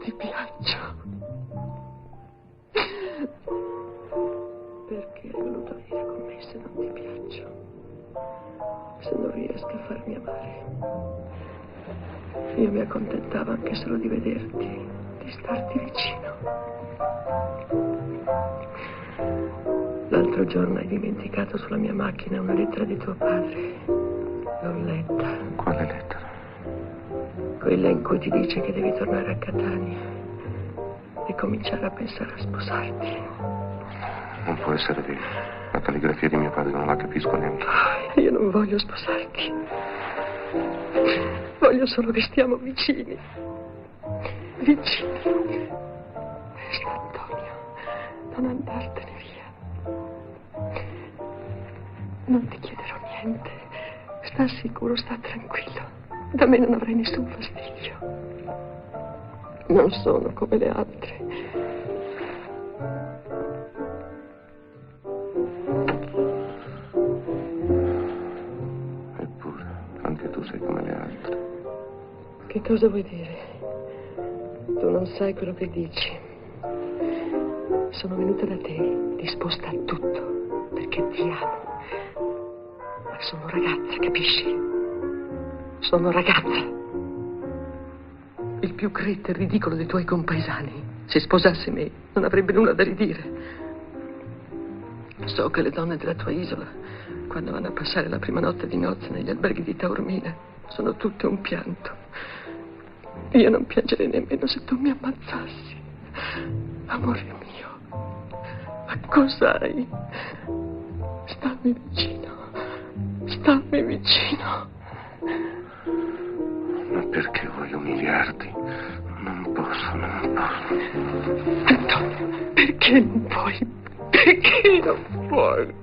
ti piaccio. Perché hai voluto venire con me se non ti piaccio? Se non riesco a farmi amare. Io mi accontentavo anche solo di vederti, di starti vicino. L'altro giorno hai dimenticato sulla mia macchina una lettera di tuo padre. L'ho letta. Quale lettera? Quella in cui ti dice che devi tornare a Catania e cominciare a pensare a sposarti. Non può essere vero. La calligrafia di mio padre non la capisco neanche. Io non voglio sposarti. Voglio solo che stiamo vicini. Vicini. Resta, Antonio. Non andartene via. Non ti chiederò niente. Sta sicuro, sta tranquillo. Da me non avrai nessun fastidio. Non sono come le altre. Eppure, anche tu sei come le altre. Che cosa vuoi dire? Tu non sai quello che dici. Sono venuta da te, disposta a tutto, perché ti amo. Ma sono ragazza, capisci? Sono ragazza. Il più gretto e ridicolo dei tuoi compaesani, se sposasse me, non avrebbe nulla da ridire. So che le donne della tua isola, quando vanno a passare la prima notte di nozze negli alberghi di Taormina, sono tutte un pianto. Io non piangerei nemmeno se tu mi ammazzassi. Amore mio, ma cos'hai? Stammi vicino. Stammi vicino. Ma perché vuoi umiliarti? Non posso. Antonio, perché non puoi? Perché non puoi?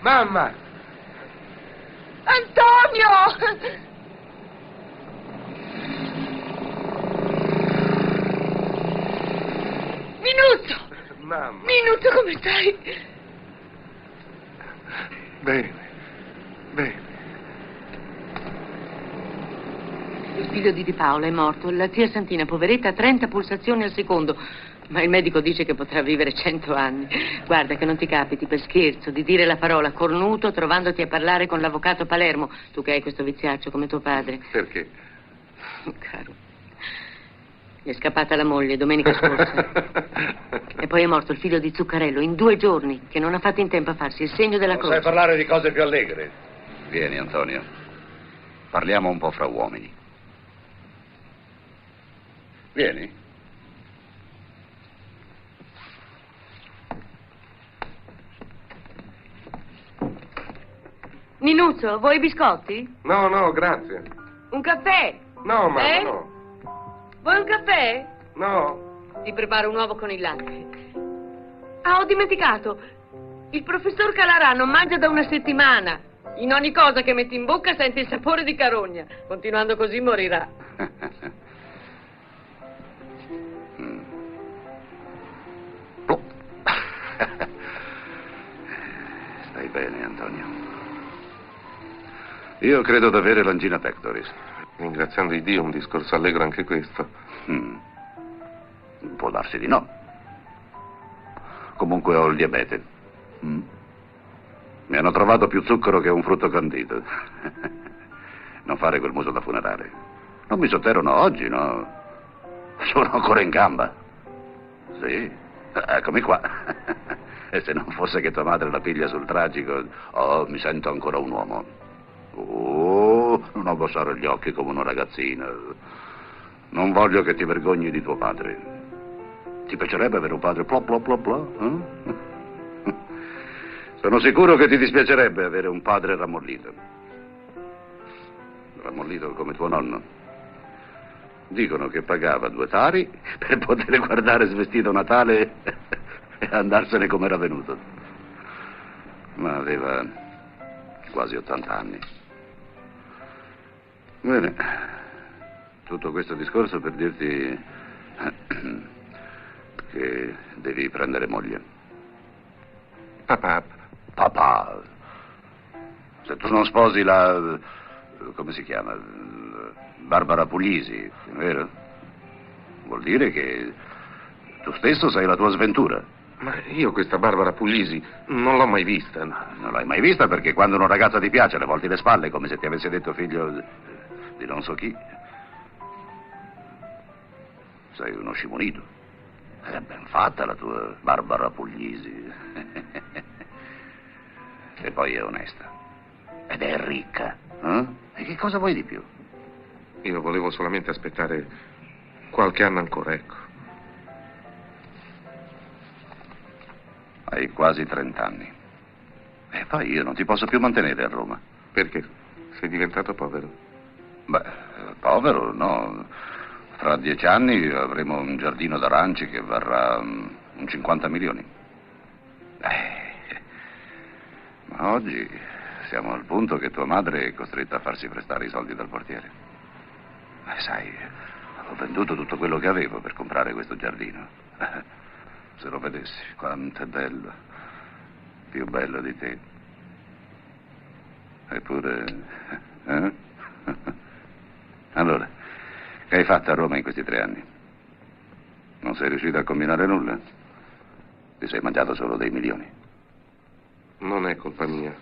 Mamma! Antonio! Minuto! Mamma! Minuto, come stai? Bene. Il figlio di Di Paola è morto. La zia Santina, poveretta, ha 30 pulsazioni al secondo. Ma il medico dice che potrà vivere 100 anni. Guarda che non ti capiti per scherzo di dire la parola cornuto trovandoti a parlare con l'avvocato Palermo. Tu che hai questo viziaccio come tuo padre. Perché? Caro, gli è scappata la moglie domenica scorsa. E poi è morto il figlio di Zuccarello in 2 giorni, che non ha fatto in tempo a farsi il segno della croce. Sai parlare di cose più allegre? Vieni, Antonio. Parliamo un po' fra uomini. Vieni. Ninuzzo, vuoi i biscotti? No, no, grazie. Un caffè? No, mamma, Eh? no. Vuoi un caffè? No. Ti preparo un uovo con il latte. Ah, ho dimenticato. Il professor Calarà non mangia da una settimana. In ogni cosa che metti in bocca senti il sapore di carogna. Continuando così morirà. Stai bene, Antonio. Io credo d'avere l'angina pectoris. Ringraziando il Dio, un discorso allegro anche questo. Può darsi di no. Comunque ho il diabete. Mi hanno trovato più zucchero che un frutto candito. Non fare quel muso da funerale. Non mi sotterrano oggi, no? Sono ancora in gamba. Sì, eccomi qua. E se non fosse che tua madre la piglia sul tragico, mi sento ancora un uomo. Non abbassare gli occhi come una ragazzina. Non voglio che ti vergogni di tuo padre. Ti piacerebbe avere un padre plop plop plop plop? Sono sicuro che ti dispiacerebbe avere un padre rammollito. Rammollito come tuo nonno. Dicono che pagava 2 tari per poter guardare svestito Natale e andarsene come era venuto. Ma aveva quasi 80 anni. Bene, tutto questo discorso per dirti che devi prendere moglie. Papà. Papà, se tu non sposi la... come si chiama? Barbara Puglisi, vero? Vuol dire che tu stesso sei la tua sventura. Ma io questa Barbara Puglisi non l'ho mai vista. Non l'hai mai vista perché quando una ragazza ti piace le volti le spalle come se ti avesse detto figlio di non so chi. Sei uno scimunito. È ben fatta la tua Barbara Puglisi. E poi è onesta. Ed è ricca. E che cosa vuoi di più? Io volevo solamente aspettare qualche anno ancora, ecco. Hai quasi 30 anni. E poi io non ti posso più mantenere a Roma. Perché? Sei diventato povero? Beh, povero, no. Fra 10 anni avremo un giardino d'aranci che varrà un 50 milioni. Ma oggi siamo al punto che tua madre è costretta a farsi prestare i soldi dal portiere. Sai, ho venduto tutto quello che avevo per comprare questo giardino. Se lo vedessi, quanto è bello. Più bello di te. Eppure... Allora, che hai fatto a Roma in questi 3 anni? Non sei riuscito a combinare nulla? Ti sei mangiato solo dei milioni? Non è colpa mia.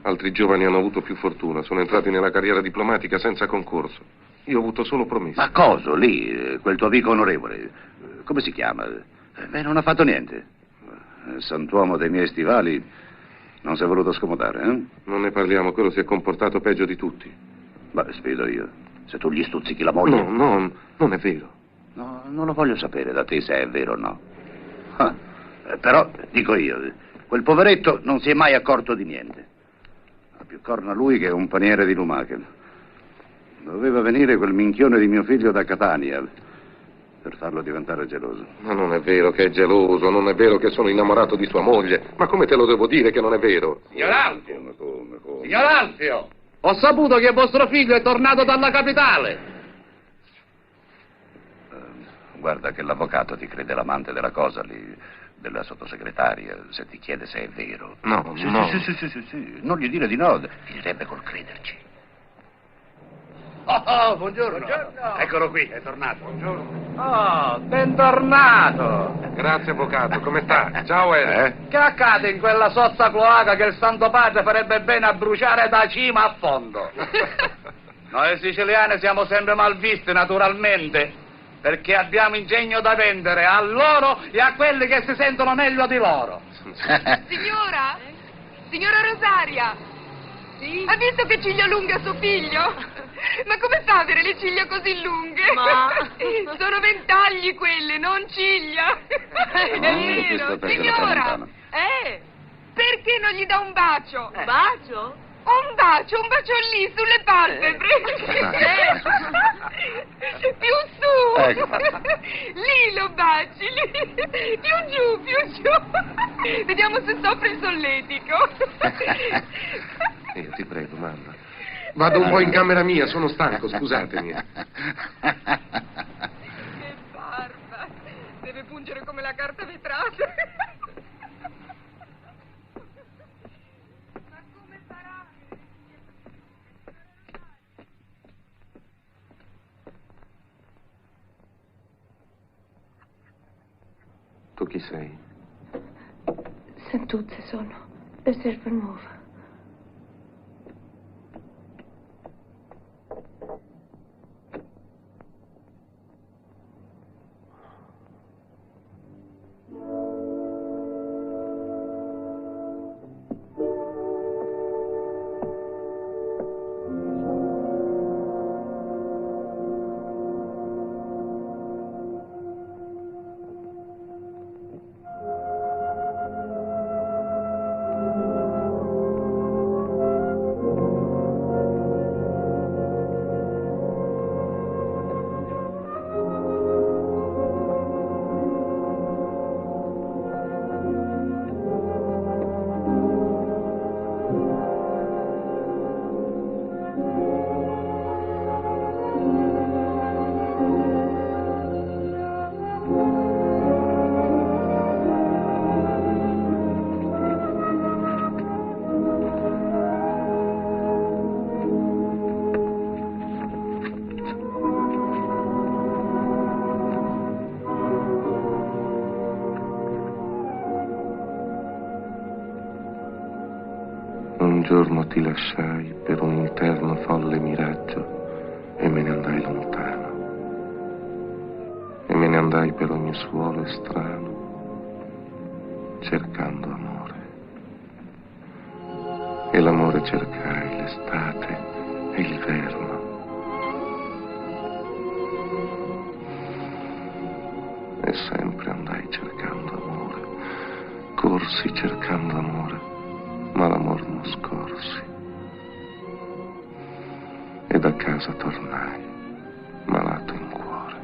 Altri giovani hanno avuto più fortuna, sono entrati nella carriera diplomatica senza concorso. Io ho avuto solo promesse. Ma cosa, lì, quel tuo amico onorevole, come si chiama? Non ha fatto niente. Santuomo dei miei stivali non si è voluto scomodare, eh? Non ne parliamo, quello si è comportato peggio di tutti. Beh, sfido io. Se tu gli stuzzichi la moglie... No, non è vero. No, non lo voglio sapere da te se è vero o no. Però, dico io, quel poveretto non si è mai accorto di niente. Ha più corna lui che un paniere di lumache. Doveva venire quel minchione di mio figlio da Catania per farlo diventare geloso. Ma non è vero che è geloso, non è vero che sono innamorato di sua moglie. Ma come te lo devo dire che non è vero? Signor Alfio! Come? Signor Alfio! Ho saputo che vostro figlio è tornato dalla capitale. Guarda che l'avvocato ti crede l'amante della cosa lì, della sottosegretaria, se ti chiede se è vero. No, Sì, no. Sì. Non gli dire di no, finirebbe col crederci. Buongiorno. Buongiorno. Eccolo qui, è tornato. Buongiorno. Bentornato. Grazie, avvocato. Come sta? Ciao, Elio. Che accade in quella sozza cloaca che il Santo Padre farebbe bene a bruciare da cima a fondo? Noi siciliani siamo sempre mal visti, naturalmente, perché abbiamo ingegno da vendere a loro e a quelli che si sentono meglio di loro. Signora? Signora Rosaria? Sì? Ha visto che ciglia lunga suo figlio? Ma come fa ad avere le ciglia così lunghe? Ma... Sono ventagli quelle, non ciglia. È vero, signora. Perché non gli dà un bacio? Bacio? Un bacio lì sulle palpebre. Più su. Ecco. Lì lo baci, lì. Più giù. Vediamo se soffre il solletico. Io ti prego, mamma. Vado un po' in camera mia, sono stanco, scusatemi. Che barba. Deve pungere come la carta vetrata. Ma come farà? Tu chi sei? Santuzze sono, per Serva Nuova. Un giorno ti lasciai per un interno folle miraggio e me ne andai lontano. E me ne andai per ogni suolo strano, cercando amore. E l'amore cercai l'estate e l'inverno. E sempre andai cercando amore, corsi cercando amore, ma l'amor non scorsi. Ed a casa tornai, malato in cuore.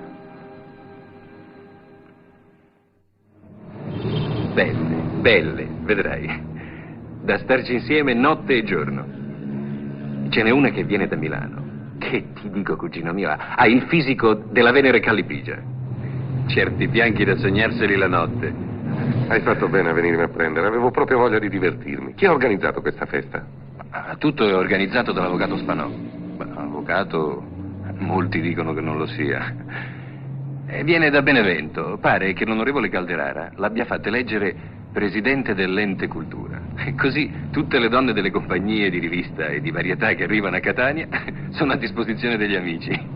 Belle, vedrai. Da starci insieme notte e giorno. Ce n'è una che viene da Milano, che ti dico, cugino mio, ha il fisico della Venere Callipigia. Certi fianchi da sognarseli la notte. Hai fatto bene a venirmi a prendere, avevo proprio voglia di divertirmi. Chi ha organizzato questa festa? Tutto è organizzato dall'avvocato Spanò. Avvocato, molti dicono che non lo sia. E viene da Benevento. Pare che l'onorevole Calderara l'abbia fatta eleggere presidente dell'ente cultura. E così tutte le donne delle compagnie di rivista e di varietà che arrivano a Catania sono a disposizione degli amici.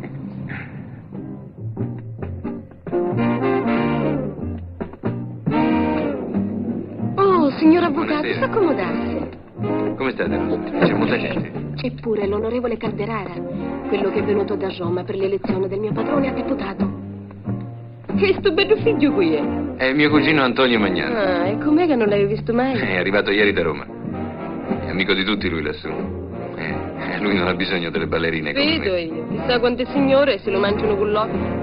Signor avvocato, Buonasera. sa accomodarsi. Come state, Rosa? C'è molta gente. C'è pure l'onorevole Calderara, quello che è venuto da Roma per l'elezione del mio padrone a deputato. Che sto bello figlio qui è? È mio cugino Antonio Magnano. Ah, e com'è che non l'avevi visto mai? È arrivato ieri da Roma. È amico di tutti lui lassù. Lui non ha bisogno delle ballerine come Vedo me. io. Chissà quante signore se lo mangiano con l'occhio.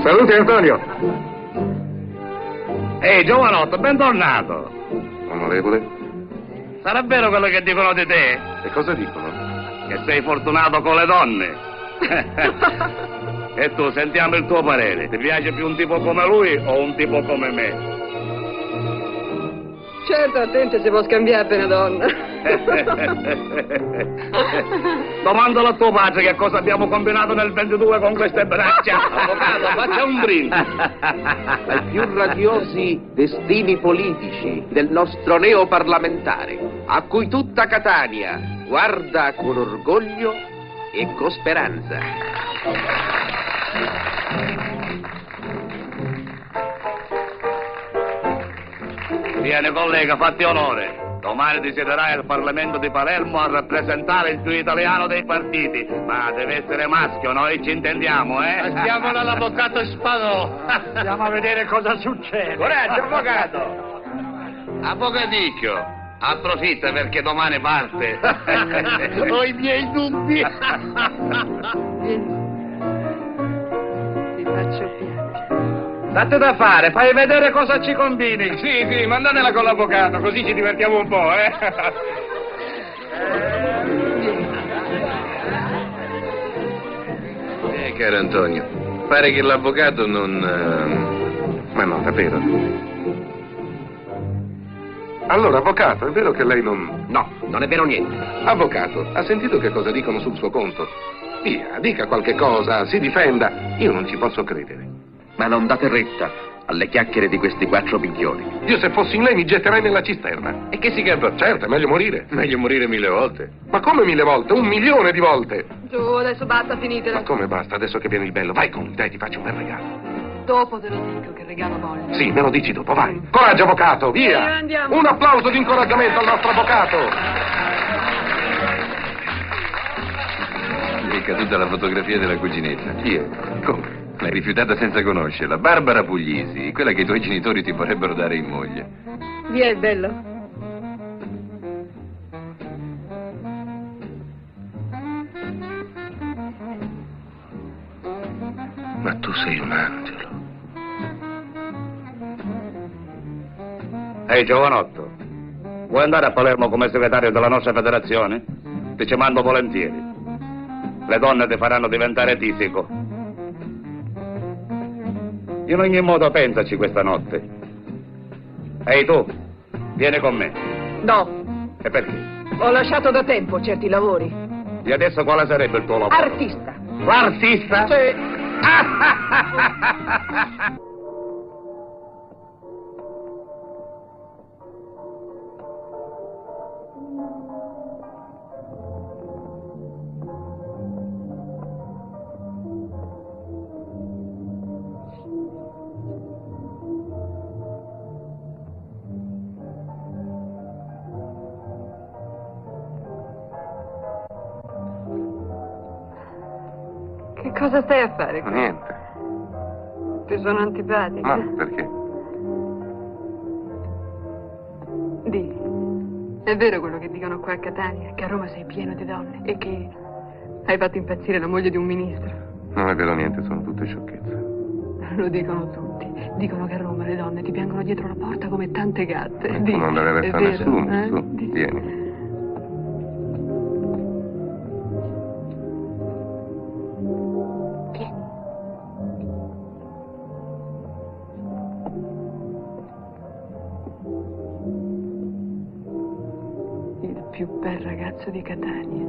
Salute Antonio. Ehi, giovanotto, bentornato. Onorevole? Sarà vero quello che dicono di te? E cosa dicono? che sei fortunato con le donne. E tu, sentiamo il tuo parere. Ti piace più un tipo come lui o un tipo come me? Certo, attento se può scambiare per una donna. Domandalo a tuo padre che cosa abbiamo combinato nel 22 con queste braccia. Avvocato, faccia un brindisi. Ai più radiosi destini politici del nostro neoparlamentare, a cui tutta Catania guarda con orgoglio e con speranza. Vieni collega, fatti onore. Domani ti siederai al Parlamento di Palermo a rappresentare il più italiano dei partiti. Ma deve essere maschio, noi ci intendiamo, eh? Stiamo dall'avvocato Spadò. Andiamo a vedere cosa succede. Coraggio, avvocato! Avvocaticchio, approfitta perché domani parte. Ho i miei dubbi. Ti faccio piangere. Date da fare, fai vedere cosa ci combini. Sì, mandatela con l'avvocato, così ci divertiamo un po', eh? Caro Antonio, pare che l'avvocato non... Ma no, davvero. Allora, avvocato, è vero che lei non... No, non è vero niente. Avvocato, ha sentito che cosa dicono sul suo conto? Via, dica qualche cosa, si difenda. Io non ci posso credere. Ma non date retta alle chiacchiere di questi 4 picchioni. Io se fossi in lei mi getterei nella cisterna. E che si campa? Certo, è meglio morire. Meglio morire 1000 volte. Ma come 1000 volte? 1.000.000 di volte. Giù, adesso basta, finitela. Ma come basta, adesso che viene il bello? Vai con lui, dai, ti faccio un bel regalo. Dopo te lo dico che regalo voglio. Sì, me lo dici dopo, vai. Coraggio, avvocato, via. Andiamo. Un applauso di incoraggiamento al nostro avvocato. È caduta la fotografia della cuginetta. Chi è? Come? L'hai rifiutata senza conoscerla. Barbara Puglisi, quella che i tuoi genitori ti vorrebbero dare in moglie. Via, è bello. Ma tu sei un angelo. Ehi, giovanotto, vuoi andare a Palermo come segretario della nostra federazione? Ti ci mando volentieri. Le donne ti faranno diventare tisico. In ogni modo pensaci questa notte. Ehi tu, vieni con me. No, E perché? ho lasciato da tempo certi lavori. E adesso quale sarebbe il tuo lavoro? Artista. L'artista? Sì. Che cosa stai a fare qui? Niente. Ti sono antipatica. Ma perché? Di, è vero quello che dicono qua a Catania, che a Roma sei pieno di donne e che hai fatto impazzire la moglie di un ministro? Non è vero niente, sono tutte sciocchezze. Lo dicono tutti. Dicono che a Roma le donne ti piangono dietro la porta come tante gatte. E tu non deve è restare vero, nessuno, eh? su, Di. vieni. Il più bel ragazzo di Catania.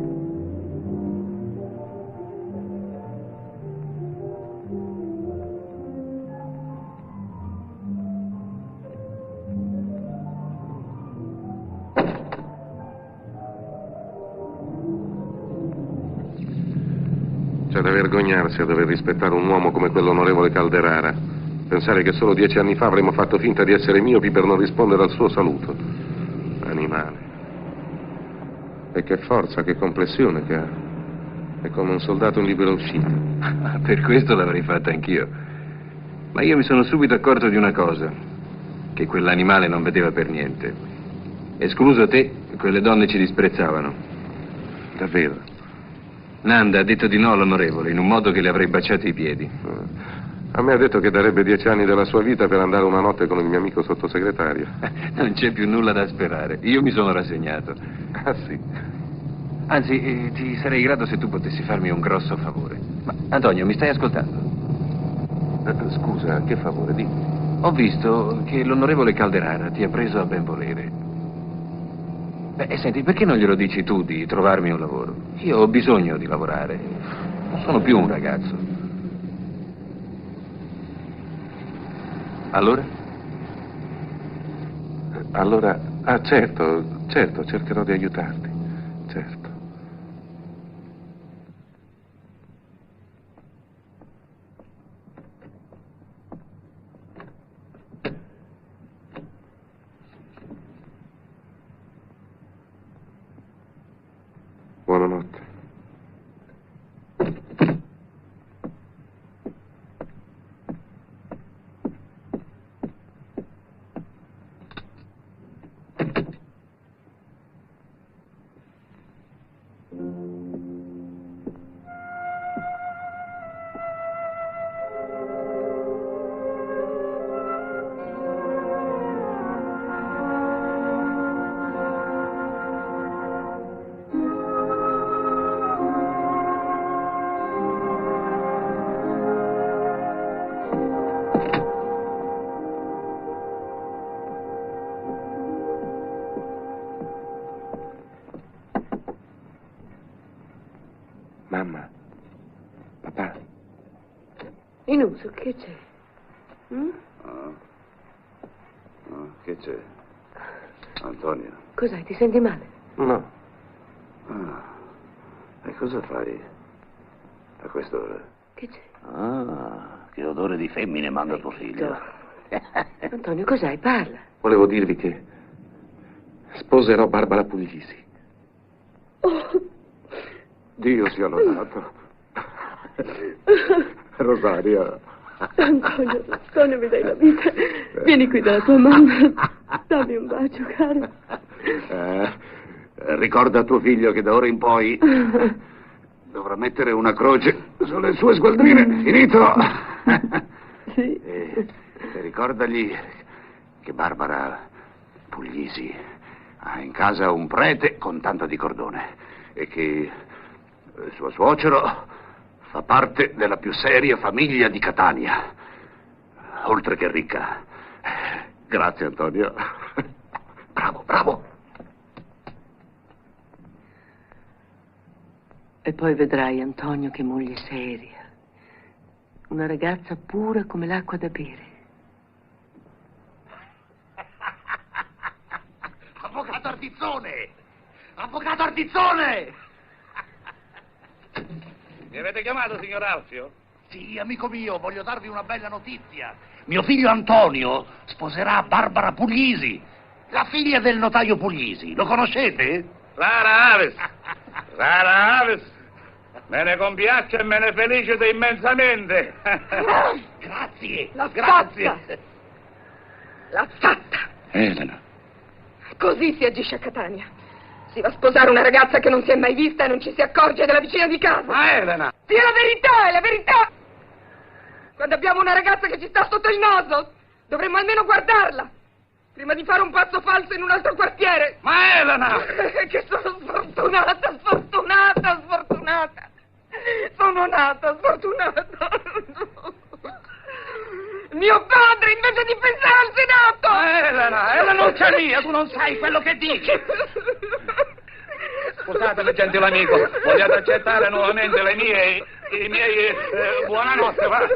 C'è da vergognarsi a dover rispettare un uomo come quell'onorevole Calderara. Pensare che solo 10 anni fa avremmo fatto finta di essere miopi per non rispondere al suo saluto. Animale. E che forza, che complessione che ha. È come un soldato in libera uscita. Per questo l'avrei fatta anch'io. Ma io mi sono subito accorto di una cosa, che quell'animale non vedeva per niente. Escluso te, quelle donne ci disprezzavano. Davvero? Nanda ha detto di no all'onorevole, in un modo che le avrei baciato i piedi. A me ha detto che darebbe 10 anni della sua vita per andare una notte con il mio amico sottosegretario. Non c'è più nulla da sperare. Io mi sono rassegnato. Ah, sì? Anzi, ti sarei grato se tu potessi farmi un grosso favore. Ma, Antonio, mi stai ascoltando? Scusa, che favore, dimmi. Ho visto che l'onorevole Calderara ti ha preso a ben volere. Beh, senti, perché non glielo dici tu di trovarmi un lavoro? Io ho bisogno di lavorare. Non sono più un ragazzo. Allora? Allora, certo, cercherò di aiutarti, certo. Buonanotte. Mamma, papà. Inuso, che c'è? Che c'è? Antonio. Cos'hai, ti senti male? No, E cosa fai a quest'ora? Che c'è? Che odore di femmine manda tuo figlio. Antonio, cos'hai? Parla. volevo dirvi che sposerò Barbara Puglisi. Dio sia lodato. Rosaria. Antonio, mi dai la vita. Vieni qui dalla tua mamma. Dammi un bacio, caro. Ricorda a tuo figlio che da ora in poi dovrà mettere una croce sulle sue sgualdrine. Finito? Sì. E ricordagli che Barbara Puglisi ha in casa un prete con tanto di cordone e che il suo suocero fa parte della più seria famiglia di Catania, oltre che ricca. Grazie, Antonio. Bravo, bravo. E poi vedrai, Antonio, che moglie seria. Una ragazza pura come l'acqua da bere. Avvocato Ardizzone! Avvocato Ardizzone! Mi avete chiamato, signor Alfio? Sì, amico mio, voglio darvi una bella notizia. Mio figlio Antonio sposerà Barbara Puglisi, la figlia del notaio Puglisi. Lo conoscete? Rara aves! Rara aves! Me ne compiaccio e me ne felicito immensamente. Grazie, grazie. L'ha fatta. Elena. Così si agisce a Catania. Si va a sposare una ragazza che non si è mai vista e non ci si accorge della vicina di casa. Ma Elena! Sì, è la verità! Quando abbiamo una ragazza che ci sta sotto il naso, dovremmo almeno guardarla, prima di fare un passo falso in un altro quartiere. Ma Elena! Che sono sfortunata! Sono nata sfortunata. Mio padre, invece di pensare al Senato... Elena non c'è mia, tu non sai quello che dici. Scusatemi, gentile amico, vogliate accettare nuovamente i miei buonanotte, va?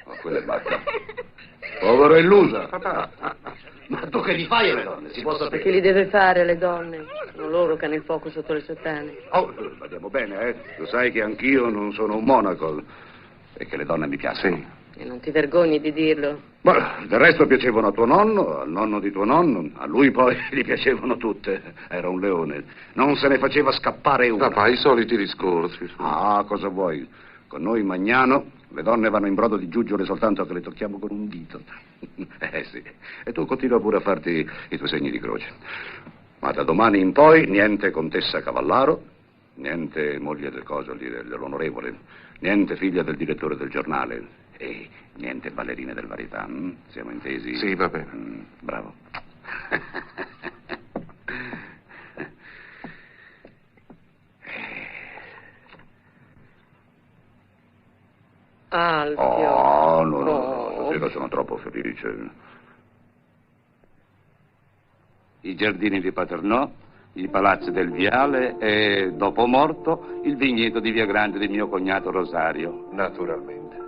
Ma quella è basta. Povero illusa. Ma tu che gli fai alle donne? Si può sapere? Perché li deve fare alle donne? Sono loro che hanno il fuoco sotto le sottane. Oh, badiamo bene, eh? Lo sai che anch'io non sono un monaco e che le donne mi piacciono. Sì. E non ti vergogni di dirlo? Ma del resto piacevano a tuo nonno, al nonno di tuo nonno, a lui poi gli piacevano tutte. Era un leone. Non se ne faceva scappare una. Papà, i soliti discorsi. Su. Ah, cosa vuoi? Con noi in Magnano le donne vanno in brodo di giuggiole soltanto che le tocchiamo con un dito. Sì. E tu continua pure a farti i tuoi segni di croce. Ma da domani in poi niente contessa Cavallaro, niente moglie del coso lì, dell'onorevole, niente figlia del direttore del giornale e niente ballerine del Varietà. Siamo intesi? Sì, va bene. Bravo. Alfio. Oh, no, stasera sono troppo felice. I giardini di Paternò, i palazzi del Viale e, dopo morto, il vigneto di Via Grande di mio cognato Rosario. Naturalmente.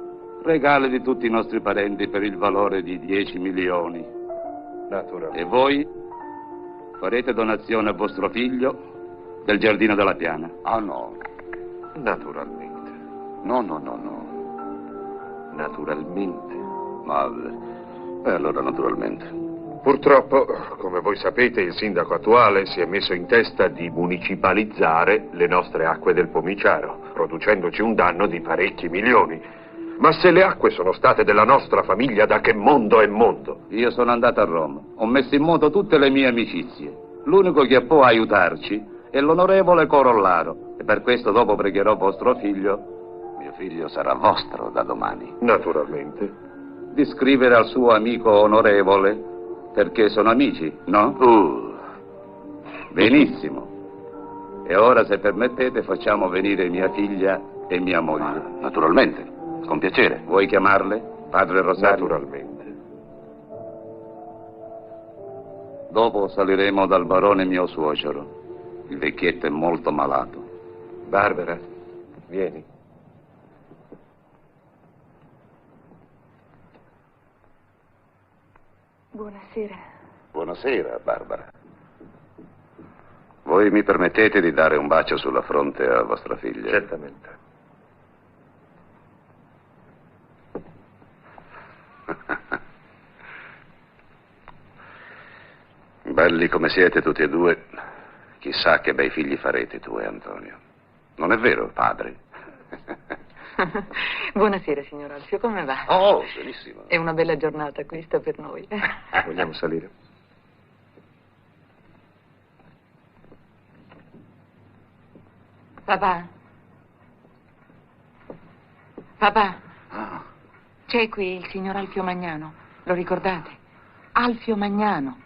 Regali di tutti i nostri parenti per il valore di 10 milioni. Naturalmente. E voi farete donazione a vostro figlio del giardino della Piana. Ah, no. Naturalmente. No. Naturalmente. Ma... allora naturalmente. Purtroppo, come voi sapete, il sindaco attuale si è messo in testa di municipalizzare le nostre acque del Pomiciaro, producendoci un danno di parecchi milioni. Ma se le acque sono state della nostra famiglia, da che mondo è mondo? Io sono andato a Roma, ho messo in moto tutte le mie amicizie. L'unico che può aiutarci è l'onorevole Corollaro. E per questo dopo pregherò vostro figlio, Mio figlio sarà vostro da domani. Naturalmente. di scrivere al suo amico onorevole, perché sono amici, no? Benissimo. E ora, se permettete, facciamo venire mia figlia e mia moglie. Naturalmente, con piacere. Vuoi chiamarle, padre Rosario? Naturalmente. Dopo saliremo dal barone mio suocero. Il vecchietto è molto malato. Barbara, vieni. Buonasera. Buonasera, Barbara. Voi mi permettete di dare un bacio sulla fronte a vostra figlia? Certamente. Belli come siete tutti e due, chissà che bei figli farete tu e Antonio. Non è vero, padre? Buonasera, signor Alfio, come va? Oh, benissimo. È una bella giornata questa per noi. Vogliamo salire? Papà? Papà? Ah, C'è qui il signor Alfio Magnano, lo ricordate? Alfio Magnano.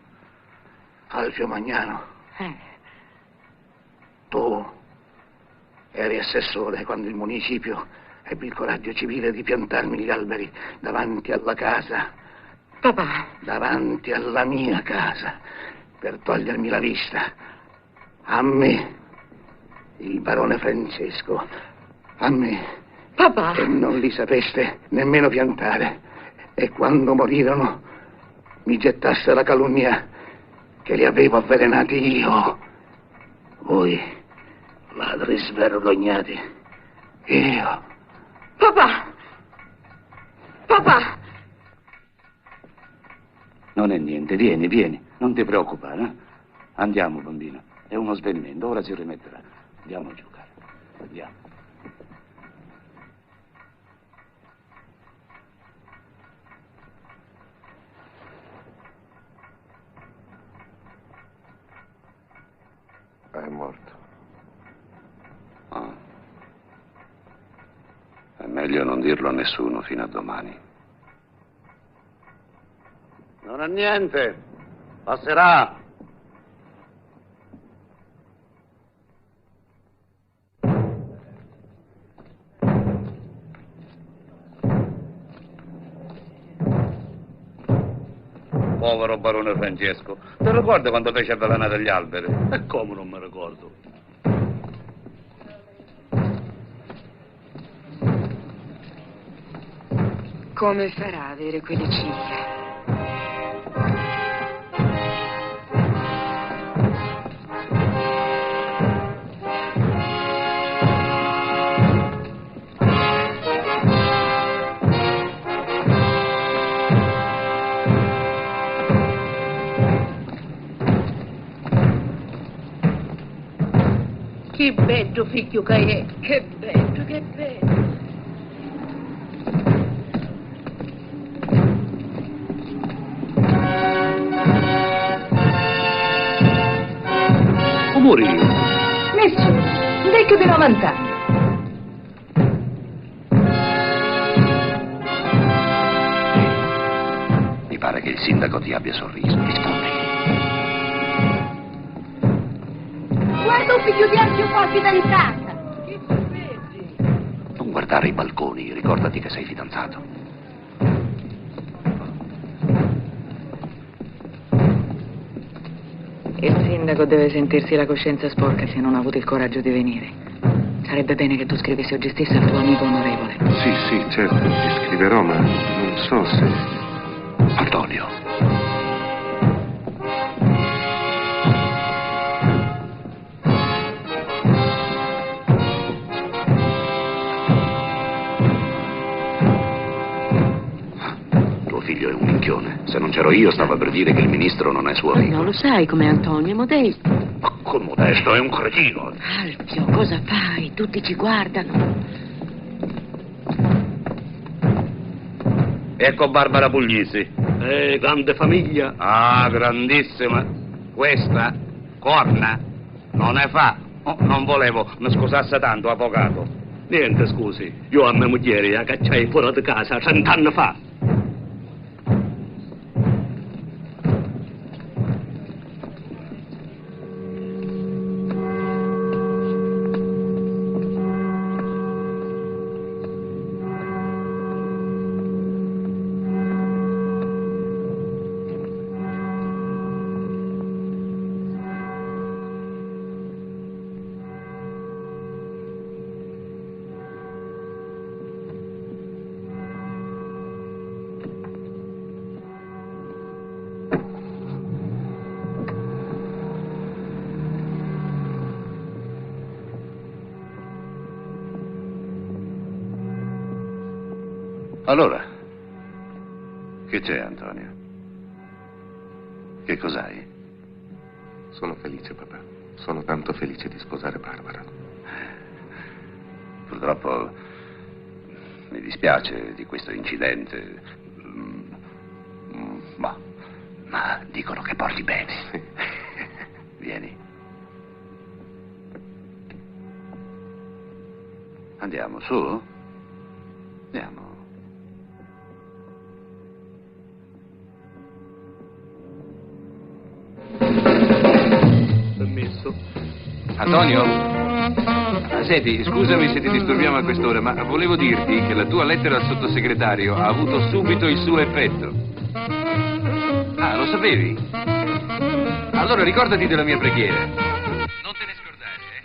Alfio Magnano, tu eri assessore quando il municipio ebbe il coraggio civile di piantarmi gli alberi davanti alla casa. Papà. Davanti alla mia casa, per togliermi la vista. A me, il barone Francesco, a me. Papà. E non li sapeste nemmeno piantare. E quando morirono mi gettasse la calunnia che li avevo avvelenati io. Voi, ladri svergognati. Io. Papà. Papà. Non è niente, vieni, non ti preoccupare. Andiamo, bambino. È uno svenimento, ora si rimetterà. Andiamo a giocare. Andiamo. È morto. ah. È meglio non dirlo a nessuno fino a domani. Non è niente, passerà. Povero barone Francesco, ti ricordi quando fece avvelenare gli alberi? E come non mi ricordo? Come farà avere quelle ciglia? Che bello figlio che è, che bello, che bello. Morì. Nessuno, un vecchio di 90 anni. Mi pare che il sindaco ti abbia sorriso. Rispondi. Guarda un figlio di Alfio qua fidanzata. Non Non guardare i balconi, ricordati che sei fidanzato. Il sindaco deve sentirsi la coscienza sporca se non ha avuto il coraggio di venire. Sarebbe bene che tu scrivessi oggi stesso al tuo amico onorevole. Sì, certo, ti scriverò, ma non so se... Antonio. Tuo figlio è un minchione. Se non c'ero io stava per dire che il ministro non è suo amico. Non lo sai come Antonio, è modesto. Ma col modesto è un cretino. Alfio, cosa fai? Tutti ci guardano. Ecco Barbara Puglisi. Grande famiglia. Ah, grandissima. Questa, corna, non ne fa. Oh, non volevo mi scusasse tanto, avvocato. Niente, scusi. Io a mia moglie la cacciai fuori di casa 100 anni fa. Allora, che c'è, Antonio? Che cos'hai? Sono felice, papà. Sono tanto felice di sposare Barbara. Purtroppo mi dispiace di questo incidente. Ma dicono che porti bene. Sì. Vieni. Andiamo, su? Andiamo. Permesso. Antonio? Senti, scusami se ti disturbiamo a quest'ora, ma volevo dirti che la tua lettera al sottosegretario ha avuto subito il suo effetto. Ah, lo sapevi? Allora ricordati della mia preghiera. Non te ne scordare, eh?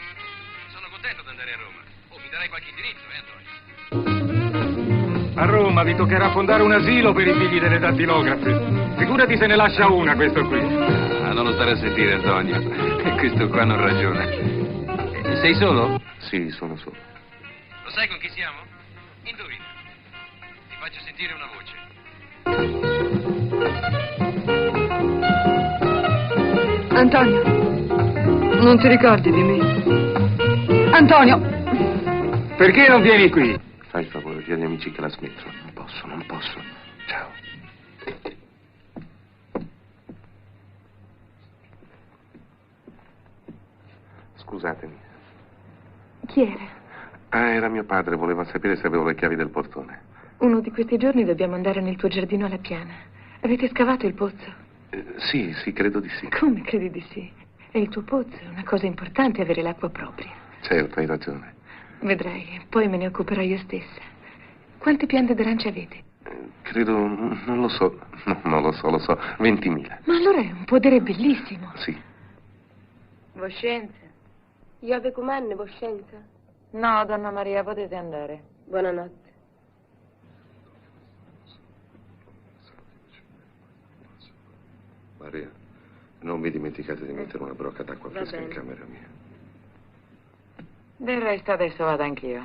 Sono contento di andare a Roma. Oh, mi darai qualche indirizzo, Antonio? A Roma vi toccherà fondare un asilo per i figli delle dattilografe. Figurati se ne lascia una questo qui. Ah, non lo stare a sentire, Antonio. Questo qua non ragiona. Sei solo? Sì, sono solo. Lo sai con chi siamo? Indovina. Ti faccio sentire una voce. Antonio, non ti ricordi di me? Antonio! Perché non vieni qui? Fai il favore, di agli amici che la smettono. Non posso. Ciao. Scusatemi. Chi era? Ah, era mio padre, voleva sapere se avevo le chiavi del portone. Uno di questi giorni dobbiamo andare nel tuo giardino alla piana. Avete scavato il pozzo? Sì, credo di sì. Come credi di sì? È il tuo pozzo, è una cosa importante avere l'acqua propria. Certo, hai ragione. Vedrai, poi me ne occuperò io stessa. Quante piante d'arancia avete? Credo, non lo so. No, non lo so, 20.000. Ma allora è un podere bellissimo. Sì. Voscenza? Io avevo comande, Voscenza? No, donna Maria, potete andare. Buonanotte. Maria, non vi dimenticate di mettere una brocca d'acqua Va fresca in bene. camera mia. Del resto adesso vado anch'io.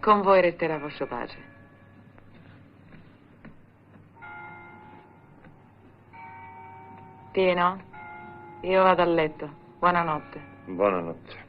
Con voi resterà vostro pace. Tino, io vado a letto. Buonanotte. Buonanotte.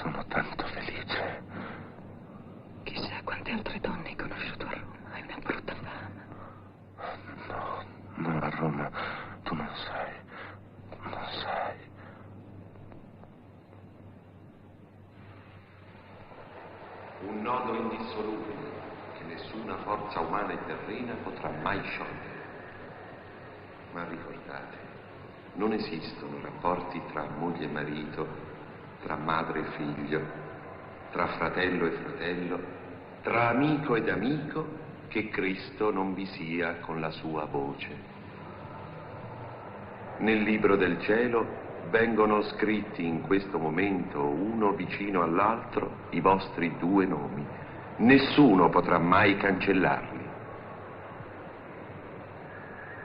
Sono tanto felice. Chissà quante altre donne hai conosciuto a Roma. Hai una brutta fama. No, a Roma tu non sai. Non sai. Un nodo indissolubile che nessuna forza umana e terrena potrà mai sciogliere. Ma ricordate, non esistono rapporti tra moglie e marito, tra madre e figlio, tra fratello e fratello, tra amico ed amico, che Cristo non vi sia con la sua voce. Nel libro del cielo vengono scritti in questo momento, uno vicino all'altro, i vostri 2 nomi. Nessuno potrà mai cancellarli.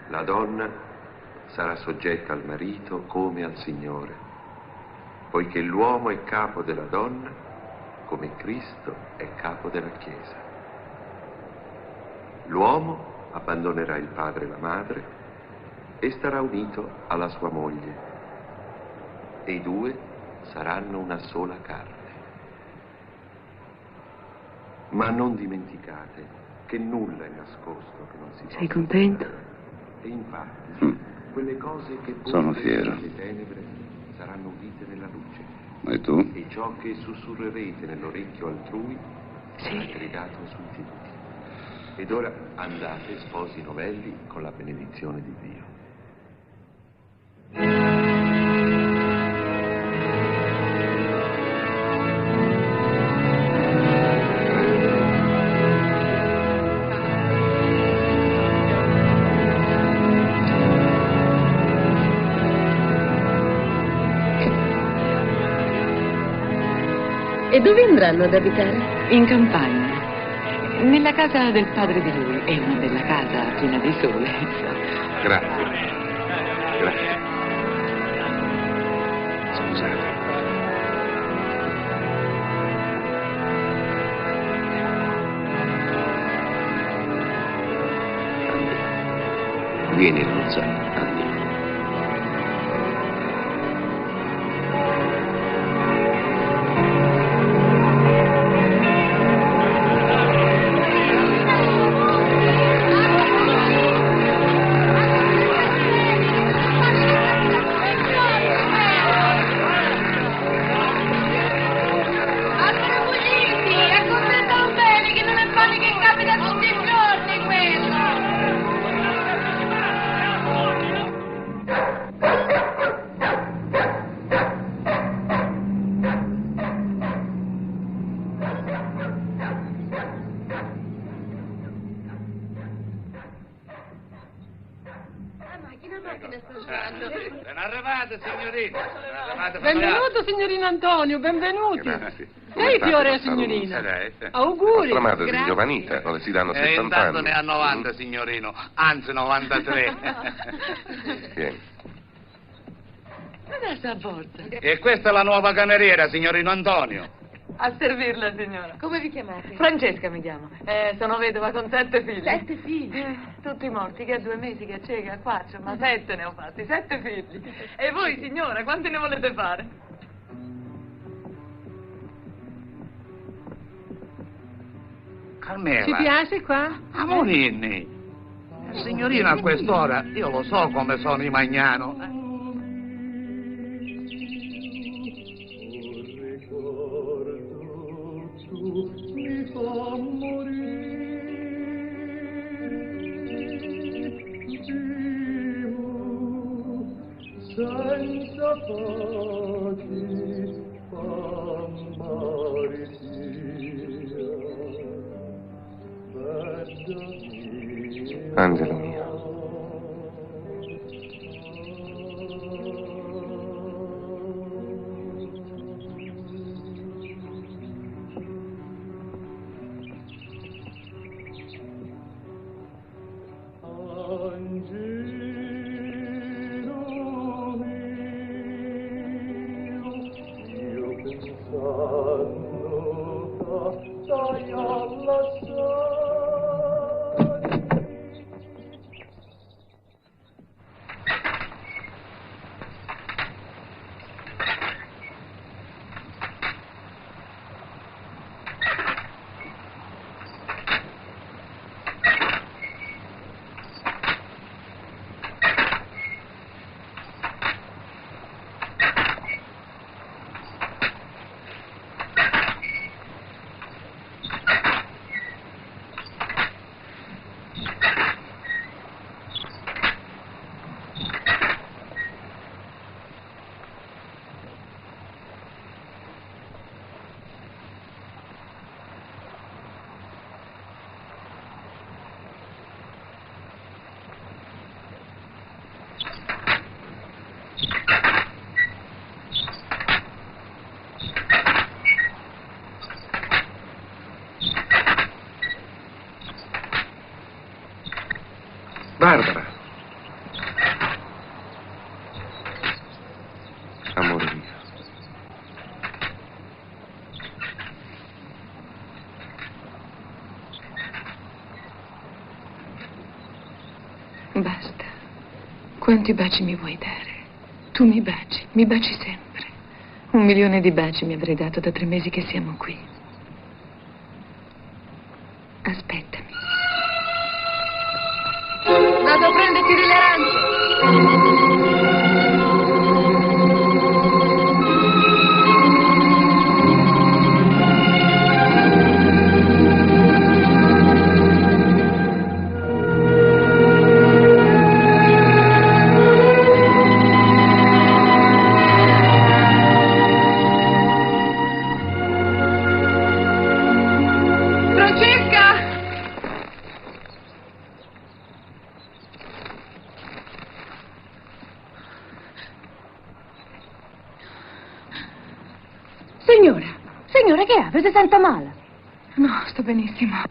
La donna sarà soggetta al marito come al Signore, poiché l'uomo è capo della donna, come Cristo è capo della Chiesa. L'uomo abbandonerà il padre e la madre e starà unito alla sua moglie, e i 2 saranno una sola carne. Ma non dimenticate che nulla è nascosto che non si possa. Sei contento? E infatti, quelle cose che Sono fiero. nelle tenebre saranno udite nella luce. E tu? E ciò che sussurrerete nell'orecchio altrui sarà gridato sui tetti. Ed ora andate, sposi novelli, con la benedizione di Dio. E dove andranno ad abitare? In campagna, nella casa del padre di lui. È una bella casa piena di sole. Grazie. Grazie. Scusate. Vieni, Rosa, andiamo. Ben arrivate, signorina. Benvenuto, signorino Antonio, benvenuto. Grazie. Ehi, fiore a Saluto. signorina. Lei. Auguri. Vostra madre si Grazie. giovanita, dove si danno E 70 intanto anni. ne ha 90, signorino. Anzi, 93. Vieni. Adesso a bordo. E questa è la nuova cameriera, signorino Antonio. A servirla, signora. Come vi chiamate? Francesca mi chiamo. Sono vedova con 7 figli. 7 figli? Tutti morti, che a 2 mesi, che c'è, che a 4, ma 7 ne ho fatti, 7 figli. E voi, signora, quanti ne volete fare? Carmela. Ci piace qua? Amorini. Signorina, a quest'ora, io lo so come sono i Magnano. Senza pace amare Angelo mio. Quanti baci mi vuoi dare? Tu mi baci sempre. 1 milione di baci mi avrei dato da 3 mesi che siamo qui. Aspettami. Vado a prenderti delle arance. Signora, che ha? Si sente male? No, sto benissimo.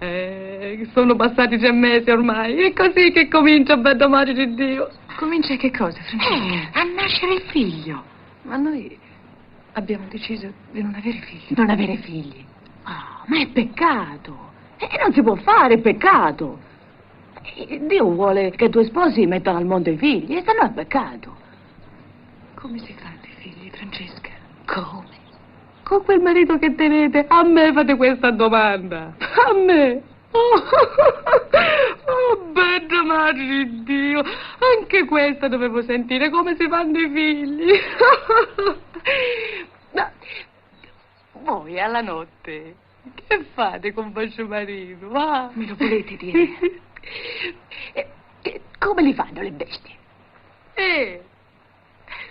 Sono passati 3 mesi ormai. È così che comincia, bella madre di Dio. Comincia che cosa, Francesca? A nascere il figlio. Ma noi abbiamo deciso di non avere figli. Non avere figli? Ah, ma è peccato. Non si può fare, è peccato. Dio vuole che i tuoi sposi mettano al mondo i figli, e se no è peccato. Come si fanno i figli, Francesca? Come? Con quel marito che tenete, a me fate questa domanda. A me. Oh, bella madre di Dio. Anche questa dovevo sentire, come si fanno i figli. No. Voi alla notte che fate con vostro marito? Va? Me lo volete dire? Come li fanno le bestie?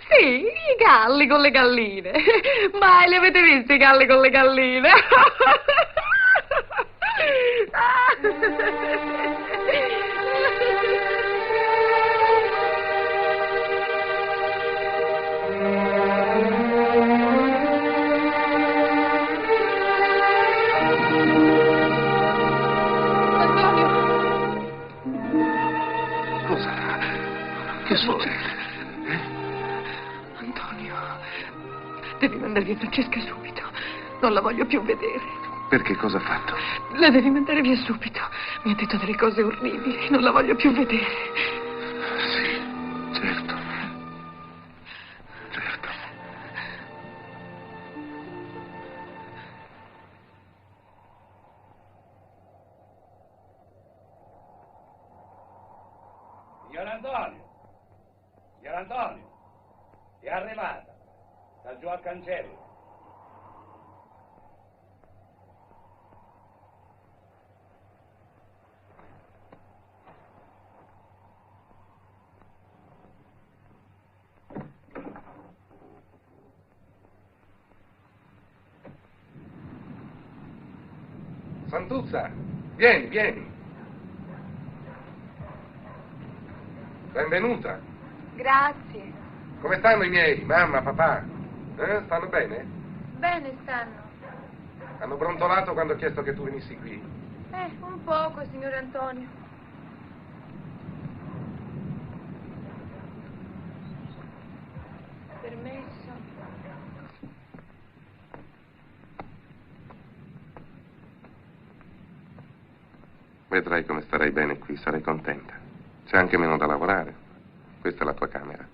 Sì, i galli con le galline. Mai li avete visti i galli con le galline? Cosa? Che succede? Devi mandare via Francesca subito. Non la voglio più vedere. Perché cosa ha fatto? La devi mandare via subito. Mi ha detto delle cose orribili. Non la voglio più vedere. Sì, certo. Certo. Signor Antonio! Signor Antonio! È arrivata. Sta giù al cancello. Santuzza, vieni, vieni. Benvenuta. Grazie. Come stanno i miei? Mamma, papà? Stanno bene? Bene stanno. Hanno brontolato quando ho chiesto che tu venissi qui. Un poco, signor Antonio. Permesso. Vedrai come starai bene qui, sarai contenta. C'è anche meno da lavorare. Questa è la tua camera.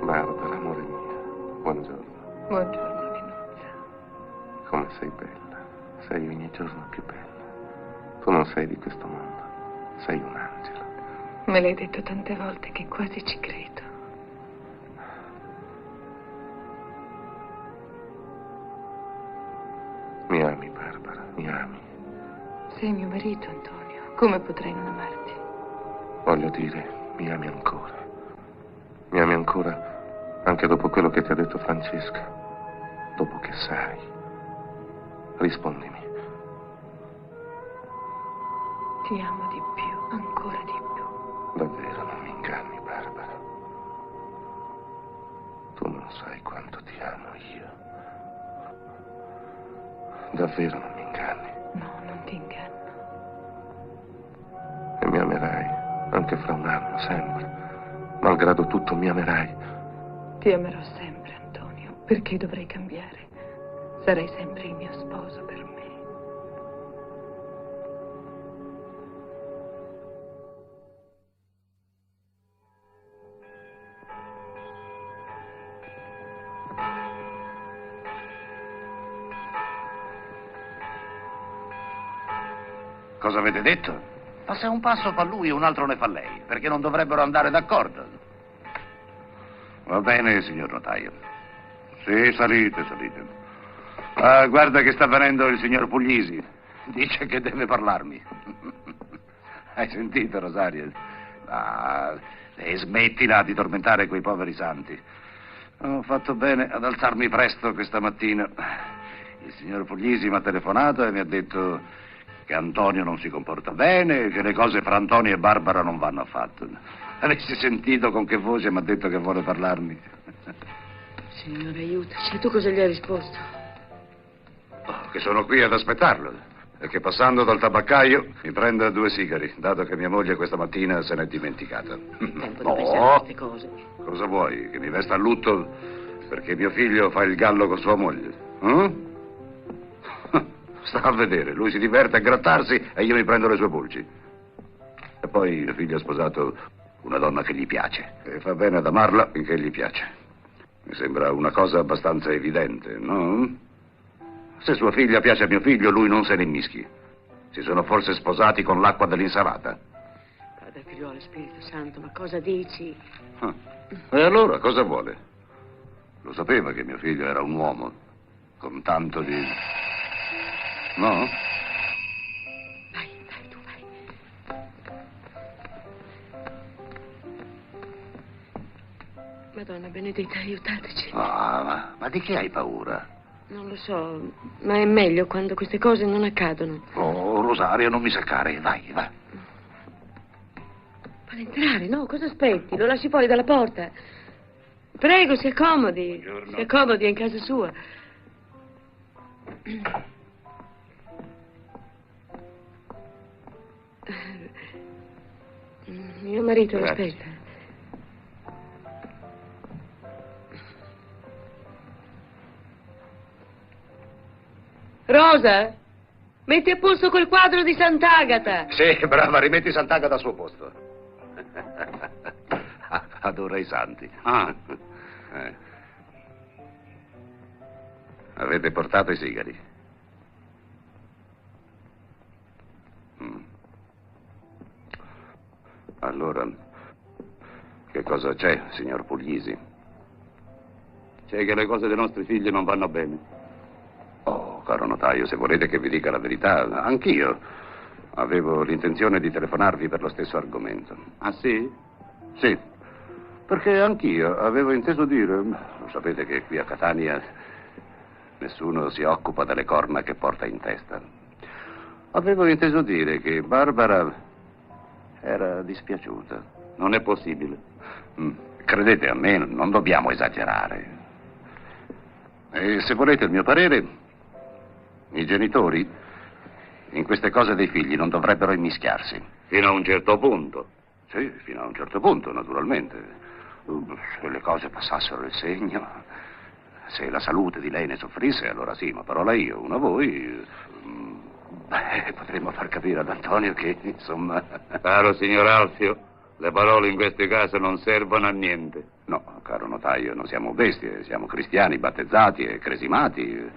Barbara, amore mio, buongiorno. Buongiorno, Minuzza. Come sei bella. Sei ogni giorno più bella. Tu non sei di questo mondo. Sei un angelo. Me l'hai detto tante volte che quasi ci credo. Mi ami, Barbara, mi ami. Sei mio marito, Antonio. Come potrei non amarti? Voglio dire, mi ami ancora. Mi ami ancora anche dopo quello che ti ha detto Francesca. Dopo che sai. Rispondimi. Ti amo di più. Ancora di più. Davvero non mi inganni, Barbara. Tu non sai quanto ti amo io. Davvero non mi inganni. No, non ti inganno. E mi amerai, anche fra un anno, sempre. Malgrado tutto mi amerai. Ti amerò sempre, Antonio. Perché dovrei cambiare? Sarai sempre il mio sposo per me. Cosa avete detto? Ma se un passo fa lui e un altro ne fa lei, perché non dovrebbero andare d'accordo? Va bene, signor notaio. Sì, salite. Ah, guarda che sta venendo il signor Puglisi. Dice che deve parlarmi. Hai sentito, Rosario? Ah, e smettila di tormentare quei poveri santi. Ho fatto bene ad alzarmi presto questa mattina. Il signor Puglisi mi ha telefonato e mi ha detto che Antonio non si comporta bene, che le cose fra Antonio e Barbara non vanno affatto. Avessi sentito con che voce mi ha detto che vuole parlarmi. Signore, aiutaci. Tu cosa gli hai risposto? Oh, che sono qui ad aspettarlo e che passando dal tabaccaio mi prenda 2 sigari, dato che mia moglie questa mattina se n'è dimenticata. Tempo di pensare a queste cose. Cosa vuoi? Che mi vesta a lutto perché mio figlio fa il gallo con sua moglie? Sta a vedere, lui si diverte a grattarsi e io mi prendo le sue pulci. E poi mio figlio ha sposato una donna che gli piace e fa bene ad amarla finché gli piace. Mi sembra una cosa abbastanza evidente, no? Se sua figlia piace a mio figlio, lui non se ne immischi. Si sono forse sposati con l'acqua dell'insalata. Padre figliuolo, Spirito Santo, ma cosa dici? E allora cosa vuole? Lo sapeva che mio figlio era un uomo con tanto di... No? Vai, tu vai. Madonna benedetta, aiutateci. Ma di che hai paura? Non lo so, ma è meglio quando queste cose non accadono. Oh, Rosario, non mi seccare, vai. Vuole entrare, no? Cosa aspetti? Lo lasci fuori dalla porta. Prego, si accomodi. Buongiorno. Si accomodi, è in casa sua. Mio marito Grazie. l'aspetta. Rosa, metti a posto quel quadro di Sant'Agata. Sì, brava, rimetti Sant'Agata al suo posto. Adora i santi. Avete portato i sigari? Allora, che cosa c'è, signor Puglisi? C'è che le cose dei nostri figli non vanno bene. Oh, caro notaio, se volete che vi dica la verità, anch'io avevo l'intenzione di telefonarvi per lo stesso argomento. Ah, sì? Sì, perché anch'io avevo inteso dire, lo sapete che qui a Catania nessuno si occupa delle corna che porta in testa. Avevo inteso dire che Barbara era dispiaciuta. Non è possibile. Credete a me, non dobbiamo esagerare. E se volete il mio parere, i genitori in queste cose dei figli non dovrebbero immischiarsi. Fino a un certo punto. Sì, fino a un certo punto, naturalmente. Se le cose passassero il segno, se la salute di lei ne soffrisse, allora sì, ma parola io, una voi, potremmo far capire ad Antonio che, insomma... Caro signor Alfio, le parole in questi casi non servono a niente. No, caro notaio, non siamo bestie, siamo cristiani battezzati e cresimati.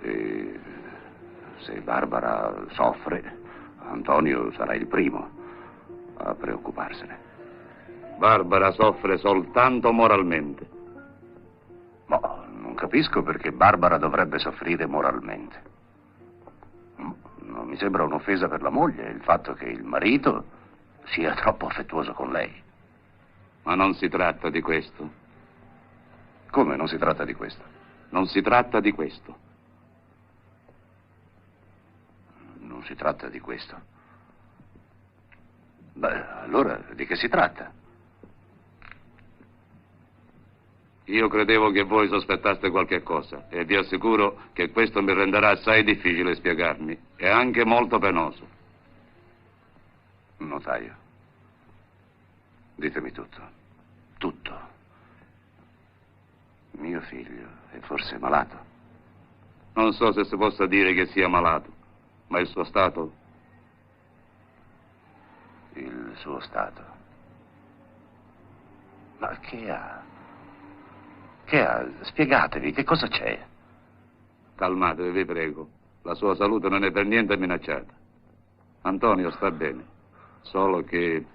E se Barbara soffre, Antonio sarà il primo a preoccuparsene. Barbara soffre soltanto moralmente. Ma non capisco perché Barbara dovrebbe soffrire moralmente. Non mi sembra un'offesa per la moglie il fatto che il marito sia troppo affettuoso con lei. Ma non si tratta di questo. Come non si tratta di questo? Non si tratta di questo. Non si tratta di questo. Beh, allora di che si tratta? Io credevo che voi sospettaste qualche cosa e vi assicuro che questo mi renderà assai difficile spiegarmi e anche molto penoso. Notaio, ditemi tutto. Tutto. Mio figlio è forse malato? Non so se si possa dire che sia malato, ma il suo stato... Il suo stato? Ma che ha? Che ha? Spiegatevi, che cosa c'è? Calmatevi, vi prego. La sua salute non è per niente minacciata. Antonio sta bene, solo che...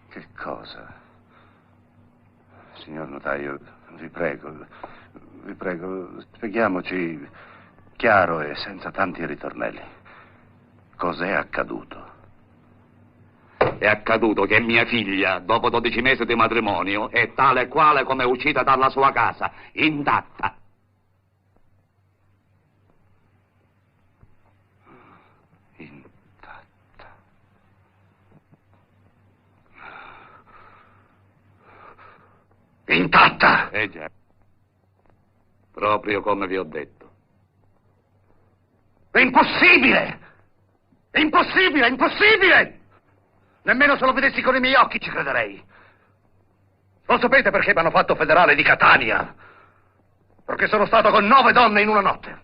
Che cosa? Signor notaio, vi prego, spieghiamoci chiaro e senza tanti ritornelli. Cos'è accaduto? È accaduto che mia figlia, dopo 12 mesi di matrimonio, è tale e quale come uscita dalla sua casa, intatta. Intatta? Già. Proprio come vi ho detto. È impossibile! È impossibile, è impossibile! Nemmeno se lo vedessi con i miei occhi ci crederei. Lo sapete perché mi hanno fatto federale di Catania? Perché sono stato con 9 donne in una notte.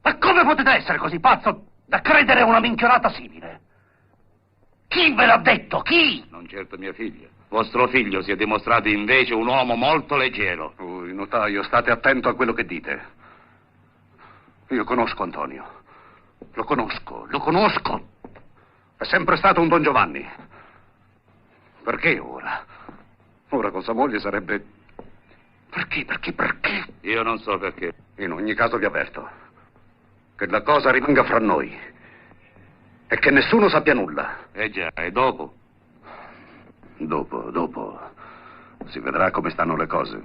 Ma come potete essere così pazzo da credere a una minchiorata simile? Chi ve l'ha detto? Chi? Non certo mia figlia. Vostro figlio si è dimostrato invece un uomo molto leggero. Notaio, state attento a quello che dite. Io conosco Antonio. Lo conosco. È sempre stato un Don Giovanni. Perché ora? Ora con sua moglie sarebbe... Perché? Io non so perché. In ogni caso vi avverto che la cosa rimanga fra noi e che nessuno sappia nulla. Già, e dopo? Dopo si vedrà come stanno le cose.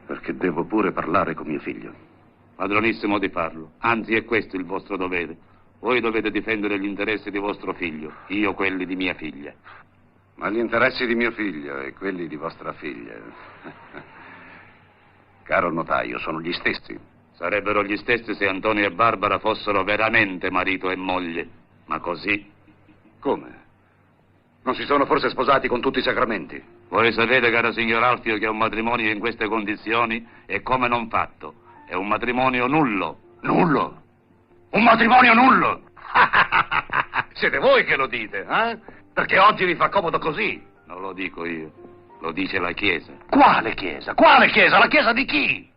Perché devo pure parlare con mio figlio. Padronissimo di farlo. Anzi, è questo il vostro dovere. Voi dovete difendere gli interessi di vostro figlio, io quelli di mia figlia. Ma gli interessi di mio figlio e quelli di vostra figlia... Caro notaio, sono gli stessi. Sarebbero gli stessi se Antonio e Barbara fossero veramente marito e moglie. Ma così... Come? Non si sono forse sposati con tutti i sacramenti? Voi sapete, caro signor Alfio, che un matrimonio in queste condizioni è come non fatto. È un matrimonio nullo. Nullo? Un matrimonio nullo? Siete voi che lo dite, eh? Perché oggi vi fa comodo così. Non lo dico io, lo dice la Chiesa. Quale Chiesa? Quale Chiesa? La Chiesa di chi?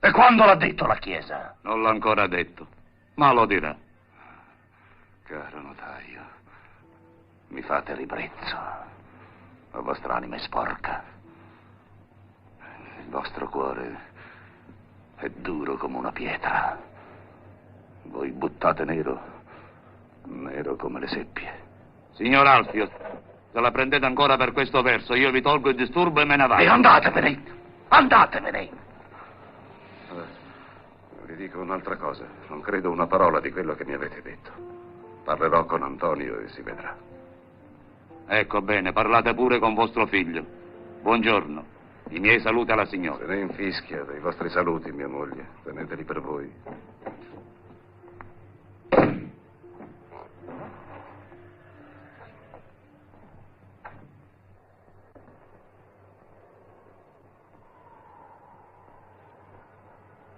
E quando l'ha detto la Chiesa? Non l'ha ancora detto, ma lo dirà. Caro notaio, mi fate ribrezzo. La vostra anima è sporca. Il vostro cuore è duro come una pietra. Voi buttate nero come le seppie. Signor Alfio, se la prendete ancora per questo verso, io vi tolgo il disturbo e me ne vado. E andatevene! Vi dico un'altra cosa. Non credo una parola di quello che mi avete detto. Parlerò con Antonio e si vedrà. Ecco bene, parlate pure con vostro figlio. Buongiorno. I miei saluti alla signora. Se ne infischia dei vostri saluti, mia moglie. Teneteli per voi.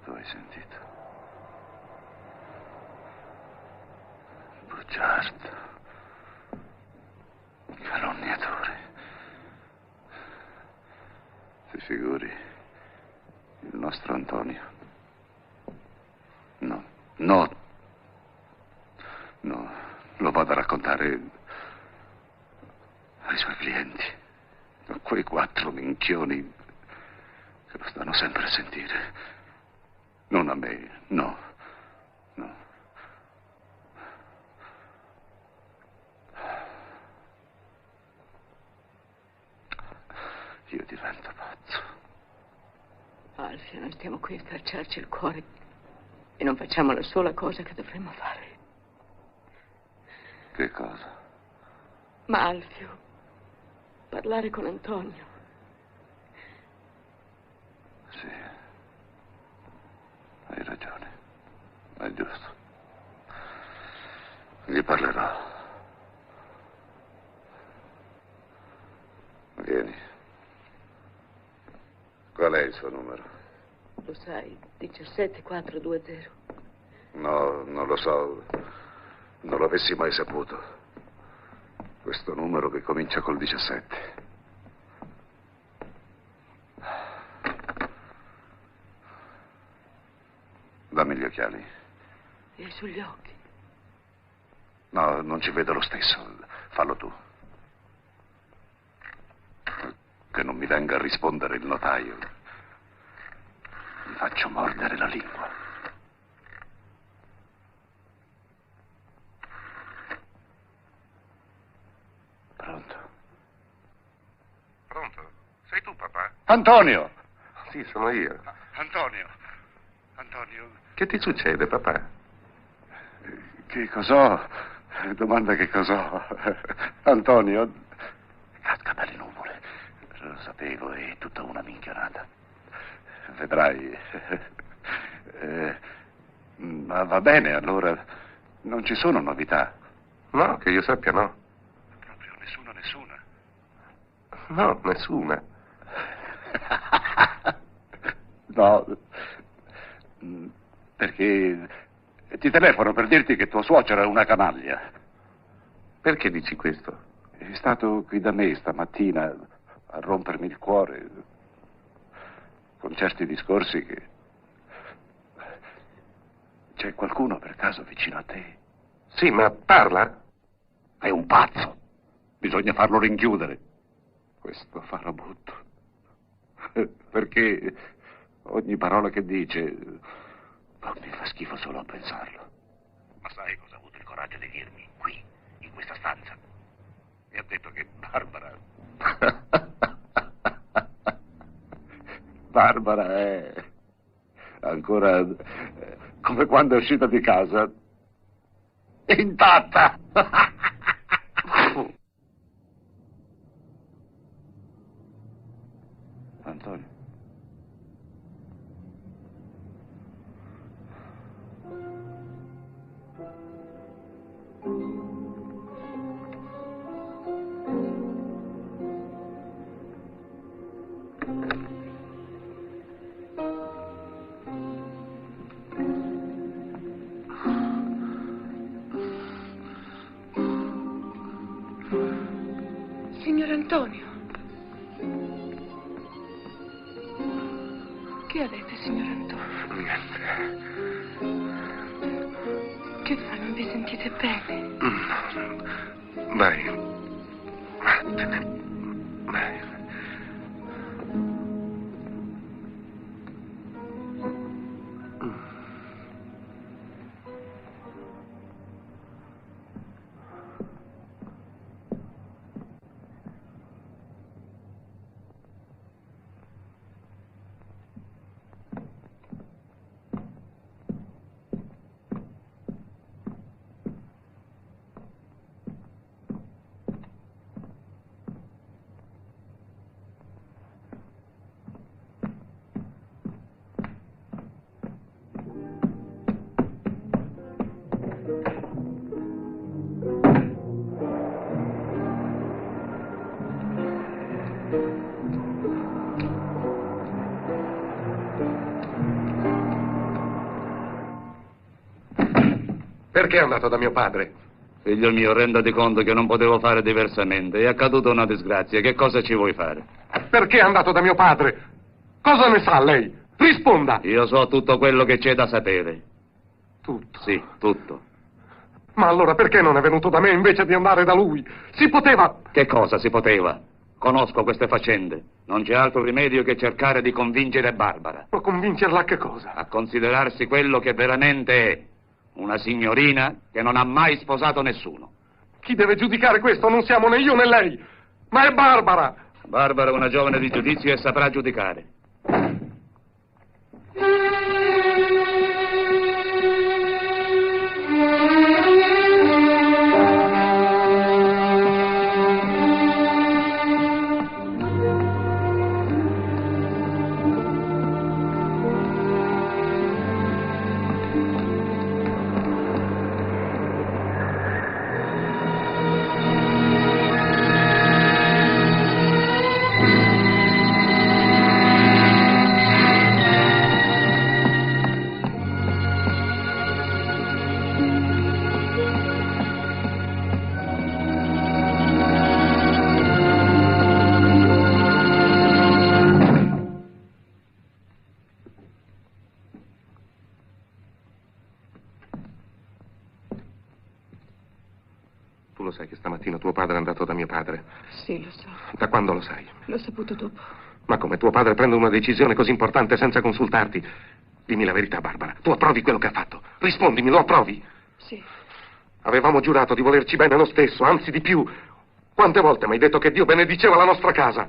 Tu hai sentito? Bugiardo. Calunniatore. Si figuri il nostro Antonio. No, lo vado a raccontare ai suoi clienti, a quei 4 minchioni che lo stanno sempre a sentire. Non a me, no. Io divento pazzo. Alfio, noi stiamo qui a stracciarci il cuore. E non facciamo la sola cosa che dovremmo fare. Che cosa? Ma Alfio, parlare con Antonio. Sì, hai ragione, è giusto. Gli parlerò. Vieni. Qual è il suo numero? Lo sai, 17420. No, non lo so. Non l'avessi mai saputo. Questo numero che comincia col 17. Dammi gli occhiali. E hai sugli occhi. No, non ci vedo lo stesso. Fallo tu. Che non mi venga a rispondere il notaio. Mi faccio mordere la lingua. Pronto? Pronto? Sei tu, papà? Antonio! Sì, sono io. Antonio! Antonio! Che ti succede, papà? Che cos'ho? Domanda che cos'ho. Antonio, casca dalle nuvole. Lo sapevo, è tutta una minchionata. Vedrai. Ma va bene, allora. Non ci sono novità. No, che io sappia, no. Proprio nessuna. No, nessuna. No, perché ti telefono per dirti che tuo suocero è una canaglia. Perché dici questo? È stato qui da me stamattina a rompermi il cuore con certi discorsi che... C'è qualcuno per caso vicino a te? Sì, ma parla? È un pazzo. Bisogna farlo rinchiudere. Questo farabutto. Perché ogni parola che dice mi fa schifo solo a pensarlo. Ma sai cosa ha avuto il coraggio di dirmi qui, in questa stanza? Mi ha detto che Barbara è ancora come quando è uscita di casa, intatta. Antonio. Signor Antonio. Che avete, signor Antonio? Niente. Che fa, non vi sentite bene? Vai. Vattene. Vai. Perché è andato da mio padre? Figlio mio, rendati conto che non potevo fare diversamente. È accaduta una disgrazia. Che cosa ci vuoi fare? Perché è andato da mio padre? Cosa ne sa lei? Risponda! Io so tutto quello che c'è da sapere. Tutto? Sì, tutto. Ma allora perché non è venuto da me invece di andare da lui? Si poteva... Che cosa si poteva? Conosco queste faccende. Non c'è altro rimedio che cercare di convincere Barbara. Ma convincerla a che cosa? A considerarsi quello che veramente è. Una signorina che non ha mai sposato nessuno. Chi deve giudicare questo? Non siamo né io né lei, ma è Barbara. Barbara è una giovane di giudizio e saprà giudicare. Tu lo sai che stamattina tuo padre è andato da mio padre? Sì, lo so. Da quando lo sai? L'ho saputo dopo. Ma come tuo padre prende una decisione così importante senza consultarti? Dimmi la verità, Barbara. Tu approvi quello che ha fatto? Rispondimi, lo approvi? Sì. Avevamo giurato di volerci bene lo stesso, anzi di più. Quante volte mi hai detto che Dio benediceva la nostra casa?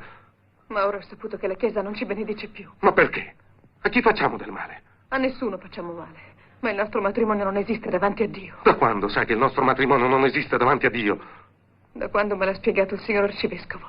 Ma ora ho saputo che la Chiesa non ci benedice più. Ma perché? A chi facciamo del male? A nessuno facciamo male. Ma il nostro matrimonio non esiste davanti a Dio. Da quando sai che il nostro matrimonio non esiste davanti a Dio? Da quando me l'ha spiegato il signor arcivescovo.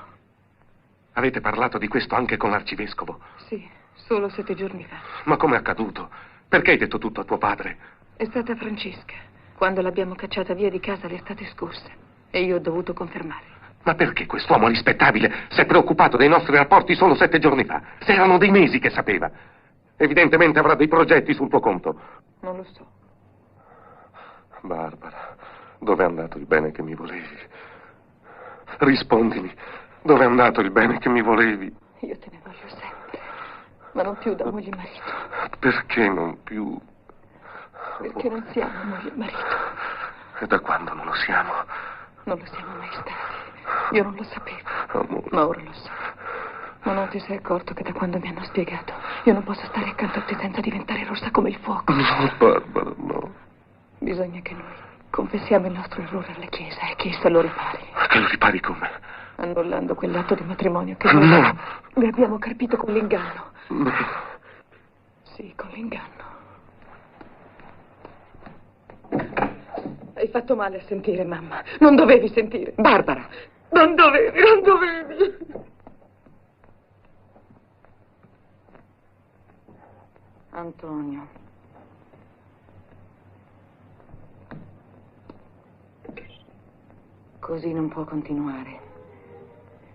Avete parlato di questo anche con l'arcivescovo? Sì, solo 7 giorni fa. Ma com'è accaduto? Perché hai detto tutto a tuo padre? È stata Francesca, quando l'abbiamo cacciata via di casa l'estate scorsa. E io ho dovuto confermare. Ma perché quest'uomo rispettabile si è preoccupato dei nostri rapporti solo 7 giorni fa? Se erano dei mesi che sapeva. Evidentemente avrà dei progetti sul tuo conto. Non lo so. Barbara, dove è andato il bene che mi volevi? Rispondimi, dove è andato il bene che mi volevi? Io te ne voglio sempre, ma non più da moglie e marito. Perché non più? Perché non siamo moglie e marito. E da quando non lo siamo? Non lo siamo mai stati. Io non lo sapevo, Amore. ma ora lo so. Ma non ti sei accorto che da quando mi hanno spiegato io non posso stare accanto a te senza diventare rossa come il fuoco? No, Barbara, no. Bisogna che noi confessiamo il nostro errore alla Chiesa e che essa lo ripari. Che lo ripari come? Annullando quell'atto di matrimonio che No. noi vi abbiamo carpito con l'inganno. No. Sì, con l'inganno. Hai fatto male a sentire, mamma. Non dovevi sentire. Barbara, non dovevi, non dovevi. Antonio. Così non può continuare.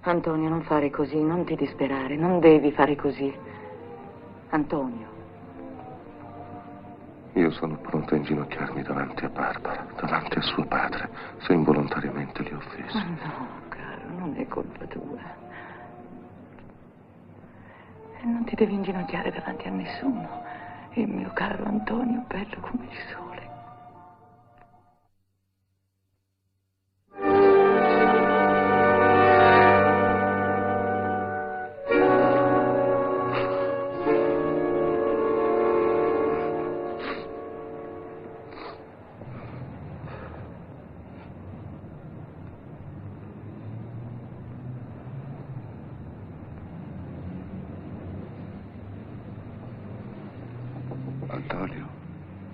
Antonio, non fare così, non ti disperare, non devi fare così. Antonio. Io sono pronto a inginocchiarmi davanti a Barbara, davanti a suo padre, se involontariamente li ho offesi. Ma no, caro, non è colpa tua. E non ti devi inginocchiare davanti a nessuno. Il mio caro Antonio, bello come il sole.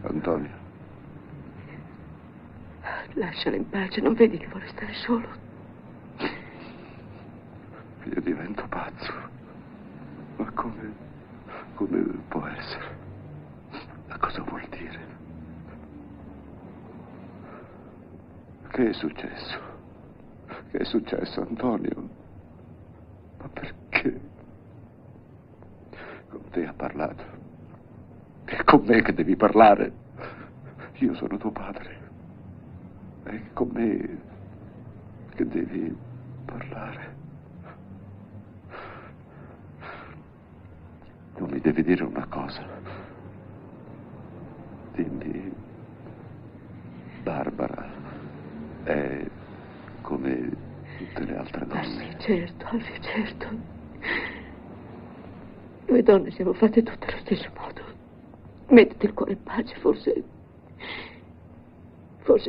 Antonio. Lasciala in pace, non vedi che vuole stare solo? Io divento pazzo. Ma come può essere? Ma cosa vuol dire? Che è successo? Che è successo, Antonio? Ma perché? Con te ha parlato. È con me che devi parlare. Io sono tuo padre. È con me che devi parlare. Non mi devi dire una cosa. Dimmi, Barbara è come tutte le altre donne. Sì, certo, Alfio, certo. Noi donne siamo fatte tutte allo stesso modo. Mettiti il cuore in pace, forse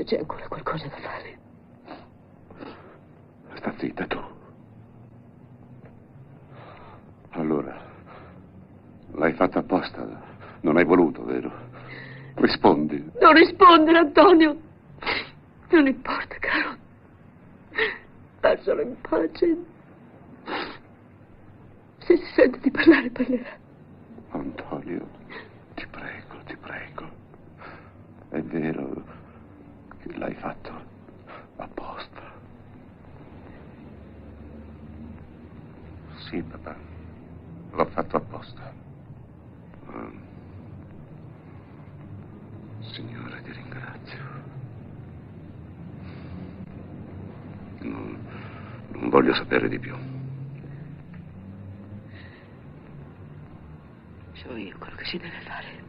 c'è ancora qualcosa da fare. Sta zitta tu. Allora, l'hai fatta apposta? Non hai voluto, vero? Rispondi. Non rispondere, Antonio. Non importa, caro. Lascialo in pace. Se si sente di parlare, parlerà. Antonio, ti prego. È vero che l'hai fatto apposta. Sì, papà. L'ho fatto apposta. Signore, ti ringrazio. Non voglio sapere di più. So io quello che si deve fare.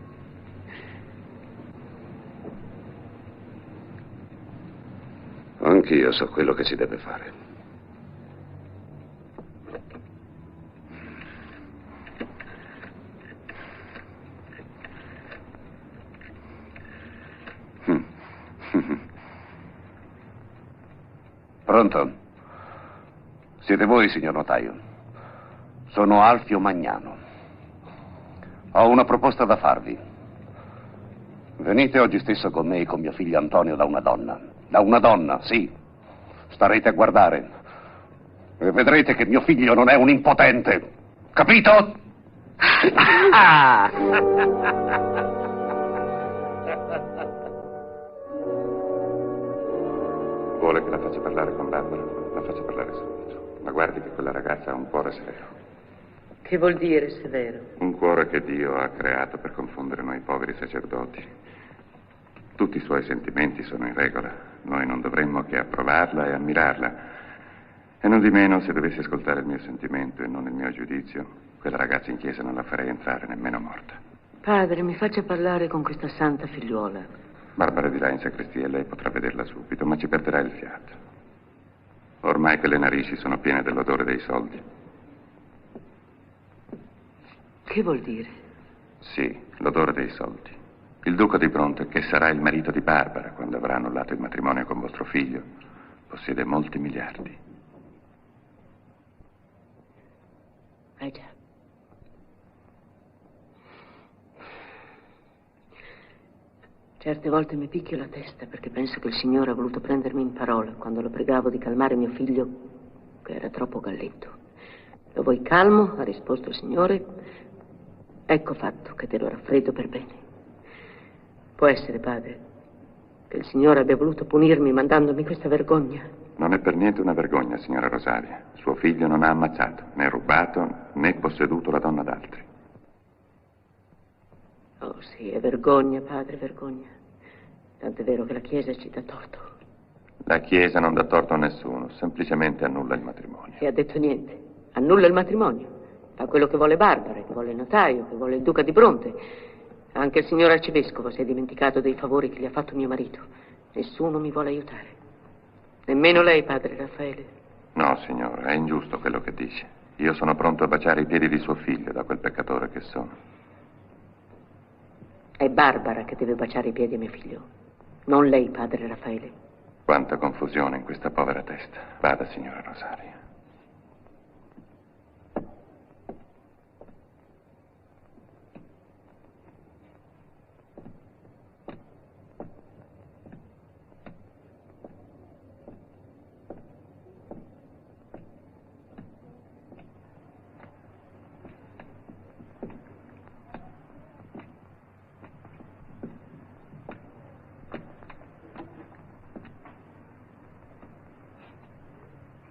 Anche Anch'io so quello che si deve fare. Pronto? Siete voi, signor notaio? Sono Alfio Magnano. Ho una proposta da farvi. Venite oggi stesso con me e con mio figlio Antonio da una donna. Da una donna, sì. Starete a guardare. E vedrete che mio figlio non è un impotente. Capito? Vuole che la faccia parlare con Barbara? La faccia parlare subito. Ma guardi che quella ragazza ha un cuore severo. Che vuol dire severo? Un cuore che Dio ha creato per confondere noi poveri sacerdoti. Tutti i suoi sentimenti sono in regola. Noi non dovremmo che approvarla e ammirarla. E non di meno, se dovessi ascoltare il mio sentimento e non il mio giudizio, quella ragazza in chiesa non la farei entrare nemmeno morta. Padre, mi faccia parlare con questa santa figliuola. Barbara di là in sacrestia e lei potrà vederla subito, ma ci perderà il fiato. Ormai quelle narici sono piene dell'odore dei soldi. Che vuol dire? Sì, l'odore dei soldi. Il duca di Bronte, che sarà il marito di Barbara quando avrà annullato il matrimonio con vostro figlio, possiede molti miliardi. Già. Certe volte mi picchio la testa perché penso che il Signore ha voluto prendermi in parola quando lo pregavo di calmare mio figlio, che era troppo galletto. Lo vuoi calmo? Ha risposto il Signore. Ecco fatto che te lo raffreddo per bene. Può essere, padre, che il Signore abbia voluto punirmi mandandomi questa vergogna. Non è per niente una vergogna, signora Rosaria. Suo figlio non ha ammazzato, né rubato, né posseduto la donna d'altri. Oh sì, è vergogna, padre, vergogna. Tant'è vero che la Chiesa ci dà torto. La Chiesa non dà torto a nessuno, semplicemente annulla il matrimonio. E ha detto niente. Annulla il matrimonio. Fa quello che vuole Barbara, che vuole il notaio, che vuole il duca di Bronte. Anche il signor arcivescovo si è dimenticato dei favori che gli ha fatto mio marito. Nessuno mi vuole aiutare. Nemmeno lei, padre Raffaele. No, signora, è ingiusto quello che dice. Io sono pronto a baciare i piedi di suo figlio, da quel peccatore che sono. È Barbara che deve baciare i piedi a mio figlio, non lei, padre Raffaele. Quanta confusione in questa povera testa. Vada, signora Rosaria.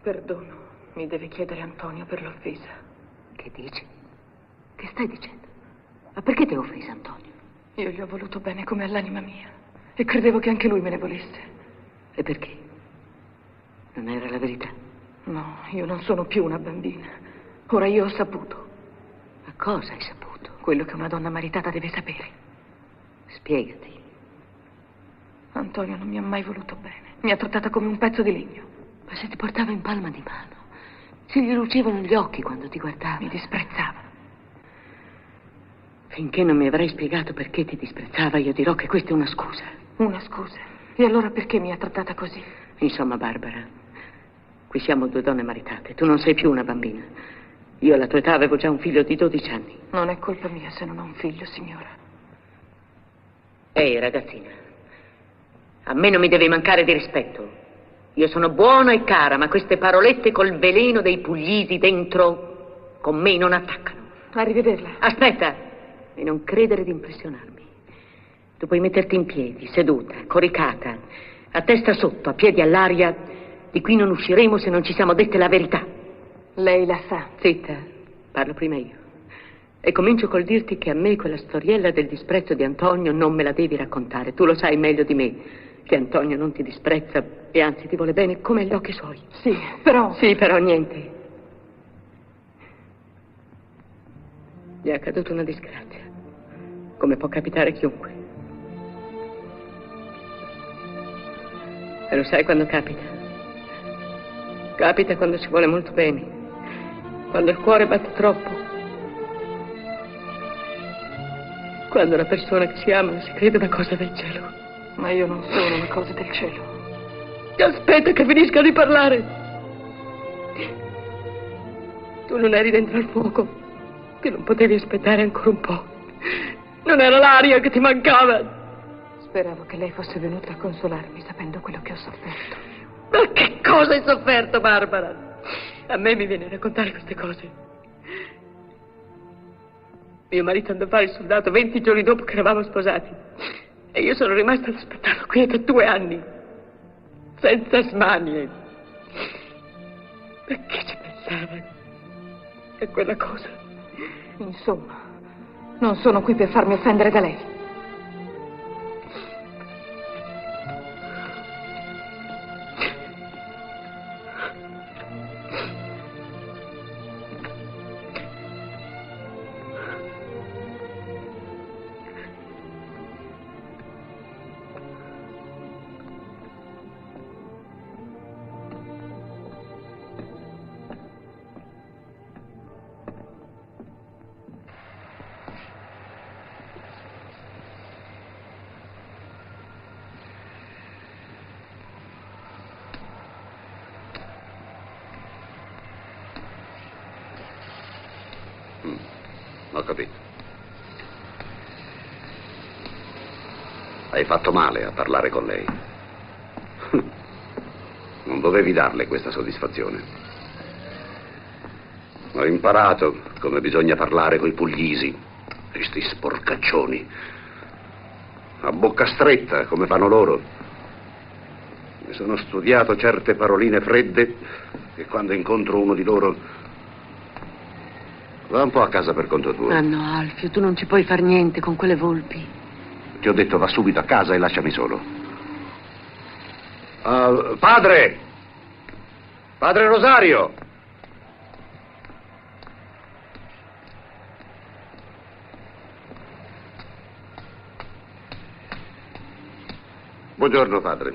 Perdono, mi deve chiedere Antonio per l'offesa. Che dici? Che stai dicendo? Ma perché ti ha offesa Antonio? Io gli ho voluto bene come all'anima mia e credevo che anche lui me ne volesse. E perché? Non era la verità? No, io non sono più una bambina. Ora io ho saputo. Ma cosa hai saputo? Quello che una donna maritata deve sapere. Spiegati. Antonio non mi ha mai voluto bene. Mi ha trattata come un pezzo di legno. Ma se ti portava in palma di mano, se gli lucevano gli occhi quando ti guardava. Mi disprezzava. Finché non mi avrai spiegato perché ti disprezzava, io dirò che questa è una scusa. Una scusa? E allora perché mi ha trattata così? Insomma, Barbara, qui siamo due donne maritate. Tu non sei più una bambina. Io alla tua età avevo già un figlio di 12 anni. Non è colpa mia se non ho un figlio, signora. Ehi, ragazzina, a me non mi devi mancare di rispetto. Io sono buona e cara, ma queste parolette col veleno dei puglisi dentro con me non attaccano. Arrivederla. Aspetta, e non credere di impressionarmi. Tu puoi metterti in piedi, seduta, coricata, a testa sotto, a piedi all'aria. Di qui non usciremo se non ci siamo dette la verità. Lei la sa. Zitta, parlo prima io. E comincio col dirti che a me quella storiella del disprezzo di Antonio non me la devi raccontare. Tu lo sai meglio di me, che Antonio non ti disprezza e anzi ti vuole bene come agli occhi suoi. Sì, però... Sì, però niente. Gli è accaduta una disgrazia, come può capitare a chiunque. E lo sai quando capita? Capita quando si vuole molto bene, quando il cuore batte troppo, quando la persona che si ama si crede una cosa del cielo. Ma io non sono una cosa del cielo. Aspetta che finisca di parlare. Tu non eri dentro al fuoco, che non potevi aspettare ancora un po'. Non era l'aria che ti mancava. Speravo che lei fosse venuta a consolarmi sapendo quello che ho sofferto. Ma che cosa hai sofferto, Barbara? A me mi viene a raccontare queste cose. Mio marito andò a fare il soldato 20 giorni dopo che eravamo sposati. E io sono rimasta ad aspettarlo qui da 2 anni. Senza smanie. Perché ci pensava? E quella cosa. Insomma, non sono qui per farmi offendere da lei. Ho capito. Hai fatto male a parlare con lei. Non dovevi darle questa soddisfazione. Ho imparato come bisogna parlare coi puglisi, questi sporcaccioni. A bocca stretta, come fanno loro. Mi sono studiato certe paroline fredde che quando incontro uno di loro... Va un po' a casa per conto tuo. Ah no, Alfio, tu non ci puoi far niente con quelle volpi. Ti ho detto va subito a casa e lasciami solo. Padre! Padre Rosario! Buongiorno, padre.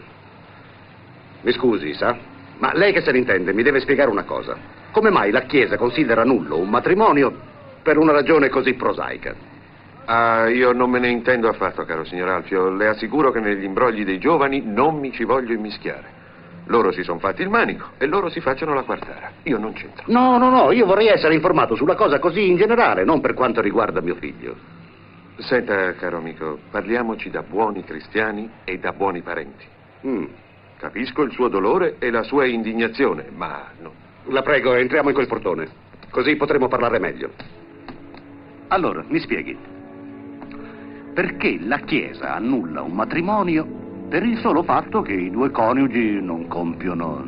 Mi scusi, sa? Ma lei che se ne intende mi deve spiegare una cosa. Come mai la Chiesa considera nullo un matrimonio per una ragione così prosaica? Ah, io non me ne intendo affatto, caro signor Alfio. Le assicuro che negli imbrogli dei giovani non mi ci voglio immischiare. Loro si sono fatti il manico e loro si facciano la quartara. Io non c'entro. No, io vorrei essere informato sulla cosa così in generale, non per quanto riguarda mio figlio. Senta, caro amico, parliamoci da buoni cristiani e da buoni parenti. Capisco il suo dolore e la sua indignazione, ma no. La prego, entriamo in quel portone, così potremo parlare meglio. Allora, mi spieghi. Perché la Chiesa annulla un matrimonio per il solo fatto che i 2 coniugi non compiono...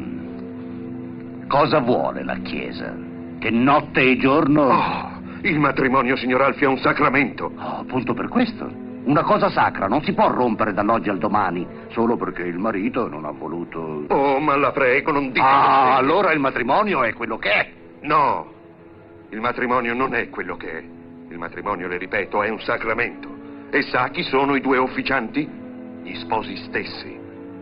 Cosa vuole la Chiesa? Che notte e giorno... Oh, il matrimonio, signor Alfio, è un sacramento. Oh, appunto per questo. Una cosa sacra non si può rompere dall'oggi al domani, solo perché il marito non ha voluto... Oh, ma la prego, non dica... allora il matrimonio è quello che è. No, il matrimonio non è quello che è. Il matrimonio, le ripeto, è un sacramento. E sa chi sono i 2 officianti? Gli sposi stessi.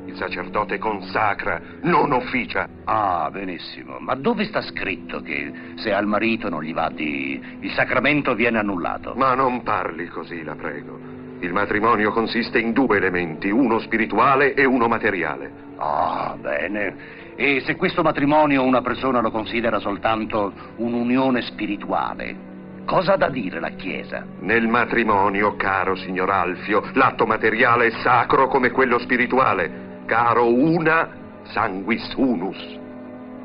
Il sacerdote consacra, non officia. Ah, benissimo. Ma dove sta scritto che se al marito non gli va il sacramento viene annullato? Ma non parli così, la prego. Il matrimonio consiste in 2 elementi, uno spirituale e uno materiale. Ah, bene. E se questo matrimonio una persona lo considera soltanto un'unione spirituale, cosa ha da dire la Chiesa? Nel matrimonio, caro signor Alfio, l'atto materiale è sacro come quello spirituale. Caro una sanguis unus.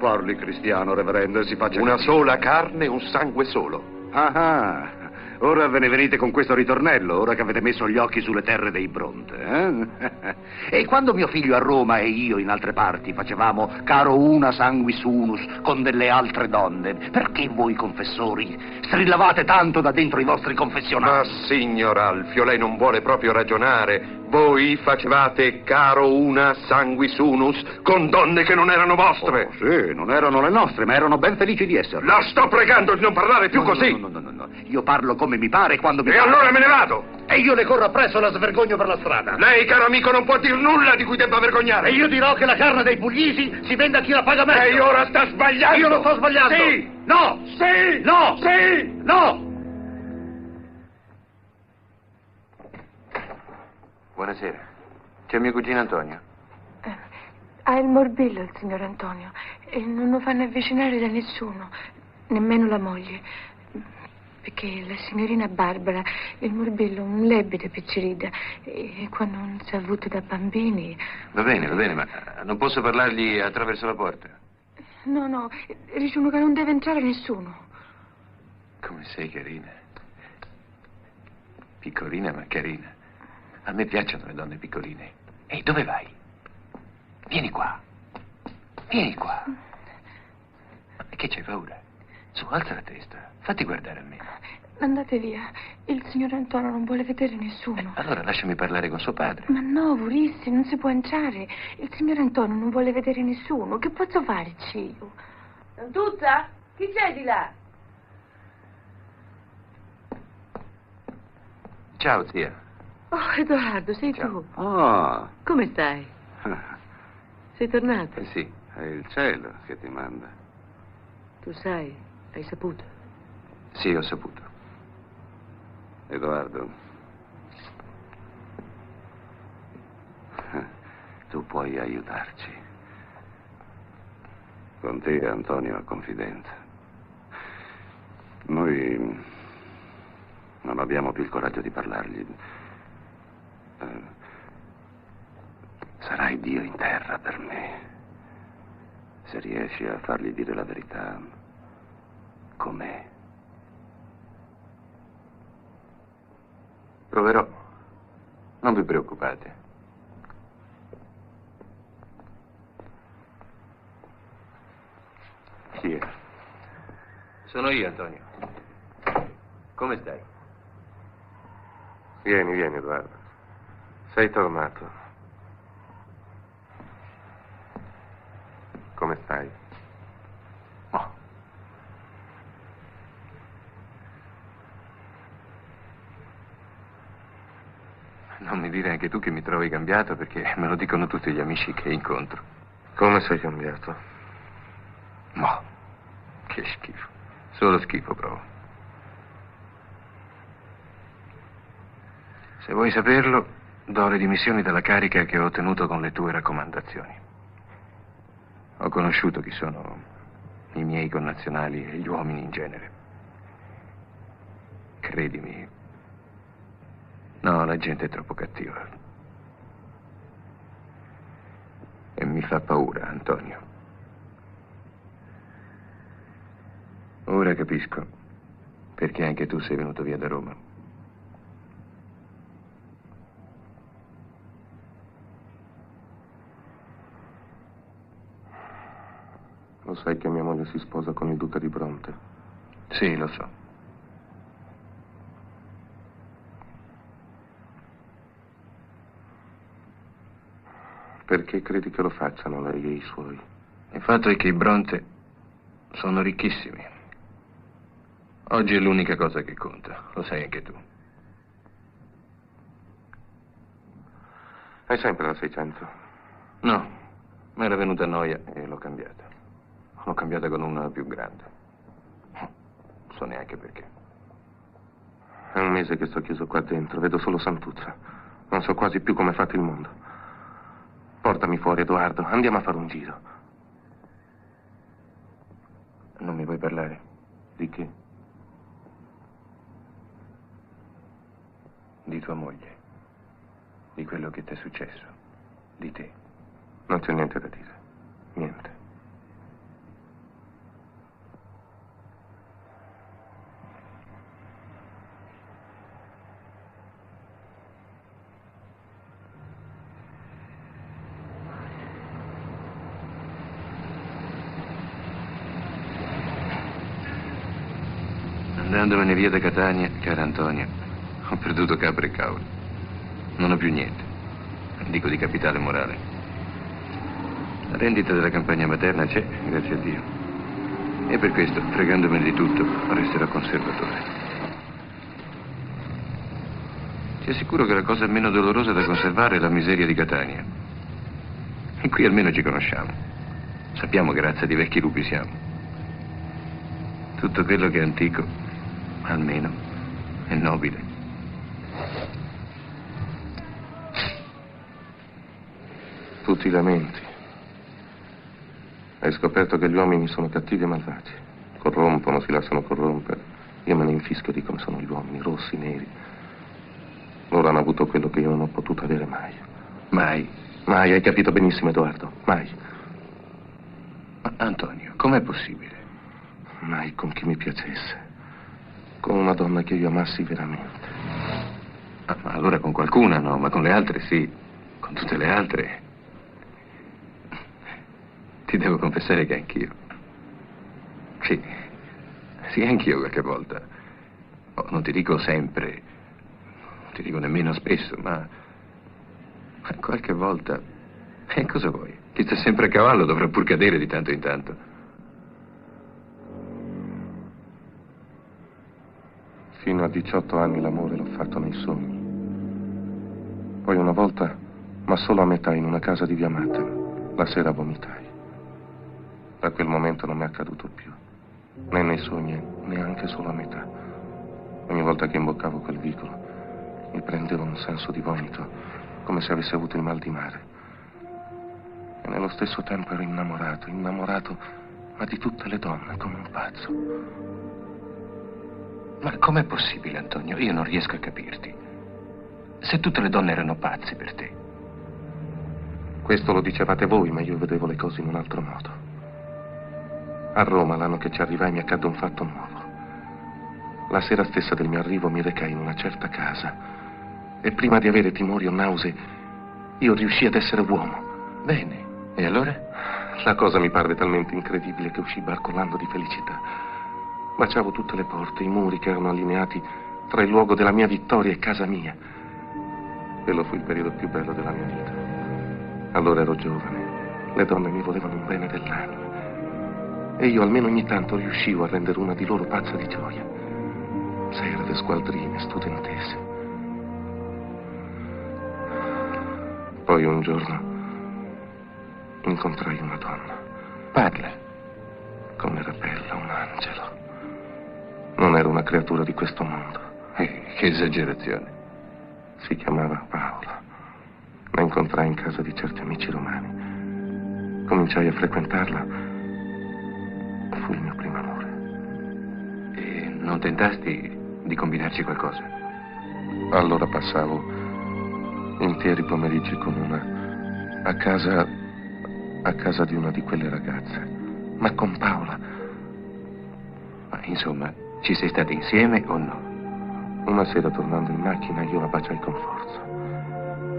Parli cristiano, reverendo, e si faccia... Una sola carne, un sangue solo. Ah, ora ve ne venite con questo ritornello, ora che avete messo gli occhi sulle terre dei Bronte, eh? E quando mio figlio a Roma e io in altre parti facevamo caro una sanguis unus con delle altre donne, perché voi confessori strillavate tanto da dentro i vostri confessionali? Ma signor Alfio, lei non vuole proprio ragionare. Voi facevate caro una sanguis unus con donne che non erano vostre. Oh, sì, non erano le nostre, ma erano ben felici di esserlo. La sto pregando di non parlare più così. No. Io parlo come mi pare quando mi pare. E allora me ne vado. E io le corro appresso e la svergogno per la strada. Lei, caro amico, non può dir nulla di cui debba vergognare. E io dirò che la carne dei puglisi si vende a chi la paga meglio. Lei ora sta sbagliando. Io non sto sbagliando. Sì. No. Sì. No. Sì. No. Buonasera. C'è mio cugino Antonio. Ha il morbillo il signor Antonio e non lo fanno avvicinare da nessuno, nemmeno la moglie. Perché la signorina Barbara, il morbillo, un lebite piccirida, e quando non si è avuto da bambini... Va bene, ma non posso parlargli attraverso la porta. No, dicono che non deve entrare nessuno. Come sei carina. Piccolina ma carina. A me piacciono le donne piccoline. Ehi, dove vai? Vieni qua. Vieni qua. Ma che c'hai paura? Su, alza la testa. Fatti guardare almeno. Andate via. Il signor Antonio non vuole vedere nessuno. Allora lasciami parlare con suo padre. Ma no, Urissi, non si può entrare. Il signor Antonio non vuole vedere nessuno. Che posso farci io? Santuzza? Chi c'è di là? Ciao, zia. Oh, Edoardo, sei tu. Oh, Come stai? Sei tornato? sì, è il cielo che ti manda. Tu sai, hai saputo. Sì, ho saputo. Edoardo, tu puoi aiutarci. Con te Antonio ha confidenza. Noi non abbiamo più il coraggio di parlargli. Sarai Dio in terra per me. Se riesci a fargli dire la verità, com'è. Proverò. Non vi preoccupate. Chi è? Sono io, Antonio. Come stai? Vieni, Edoardo. Sei tornato. Come stai? Oh. Non mi dire anche tu che mi trovi cambiato, perché me lo dicono tutti gli amici che incontro. Come sei cambiato? No, che schifo. Solo schifo provo. Se vuoi saperlo, do le dimissioni dalla carica che ho ottenuto con le tue raccomandazioni. Ho conosciuto chi sono i miei connazionali e gli uomini in genere. Credimi. No, la gente è troppo cattiva. E mi fa paura, Antonio. Ora capisco perché anche tu sei venuto via da Roma. Lo sai che mia moglie si sposa con il duca di Bronte? Sì, lo so. Perché credi che lo facciano lei e i suoi? Il fatto è che i Bronte sono ricchissimi. Oggi è l'unica cosa che conta, lo sai anche tu. Hai sempre la 600? No, mi era venuta noia e l'ho cambiata. L'ho cambiata con una più grande. Non so neanche perché. È un mese che sto chiuso qua dentro, vedo solo Santuzza. Non so quasi più come è fatto il mondo. Portami fuori, Edoardo, andiamo a fare un giro. Non mi vuoi parlare? Di che? Di tua moglie. Di quello che ti è successo. Di te. Non c'è niente da dire. Niente. Andandomene via da Catania, cara Antonia, ho perduto capre e cavoli. Non ho più niente. Dico di capitale morale. La rendita della campagna materna c'è, grazie a Dio. E per questo, fregandomene di tutto, resterò conservatore. Ti assicuro che la cosa meno dolorosa da conservare è la miseria di Catania. E qui almeno ci conosciamo. Sappiamo che razza di vecchi lupi siamo. Tutto quello che è antico, almeno, è nobile. Tu ti lamenti. Hai scoperto che gli uomini sono cattivi e malvagi. Corrompono, si lasciano corrompere. Io me ne infischio di come sono gli uomini, rossi, neri. Loro hanno avuto quello che io non ho potuto avere mai. Mai? Mai, hai capito benissimo, Edoardo. Mai. Ma Antonio, com'è possibile? Mai con chi mi piacesse. Con una donna che io amassi veramente. Ah, ma allora con qualcuna no, ma con le altre sì. Con tutte le altre... Ti devo confessare che anch'io. Sì, anch'io qualche volta. Oh, non ti dico sempre, non ti dico nemmeno spesso, ma qualche volta... cosa vuoi? Chi sta sempre a cavallo dovrà pur cadere di tanto in tanto. Fino a 18 anni l'amore l'ho fatto nei sogni. Poi una volta, ma solo a metà, in una casa di via Mattera, la sera vomitai. Da quel momento non mi è accaduto più, né nei sogni, neanche solo a metà. Ogni volta che imboccavo quel vicolo, mi prendeva un senso di vomito, come se avessi avuto il mal di mare. E nello stesso tempo ero innamorato, ma di tutte le donne, come un pazzo. Ma com'è possibile, Antonio? Io non riesco a capirti. Se tutte le donne erano pazze per te. Questo lo dicevate voi, ma io vedevo le cose in un altro modo. A Roma, l'anno che ci arrivai, mi accadde un fatto nuovo. La sera stessa del mio arrivo mi recai in una certa casa e prima di avere timori o nausee, io riuscii ad essere uomo. Bene. E allora? La cosa mi parve talmente incredibile che uscii barcollando di felicità. Baciavo tutte le porte, i muri che erano allineati tra il luogo della mia vittoria e casa mia. Quello fu il periodo più bello della mia vita. Allora ero giovane, le donne mi volevano un bene dell'anima. E io almeno ogni tanto riuscivo a rendere una di loro pazza di gioia. Serve, squadrine, studentesse. Poi un giorno incontrai una donna. Parla. Come era bella, un angelo. Non era una creatura di questo mondo. Che esagerazione. Si chiamava Paola. La incontrai in casa di certi amici romani. Cominciai a frequentarla. Fu il mio primo amore. E non tentasti di combinarci qualcosa? Allora passavo interi pomeriggi con una a casa di una di quelle ragazze. Ma con Paola. Ma insomma, ci sei stati insieme o no? Una sera, tornando in macchina, io la baciai con forza.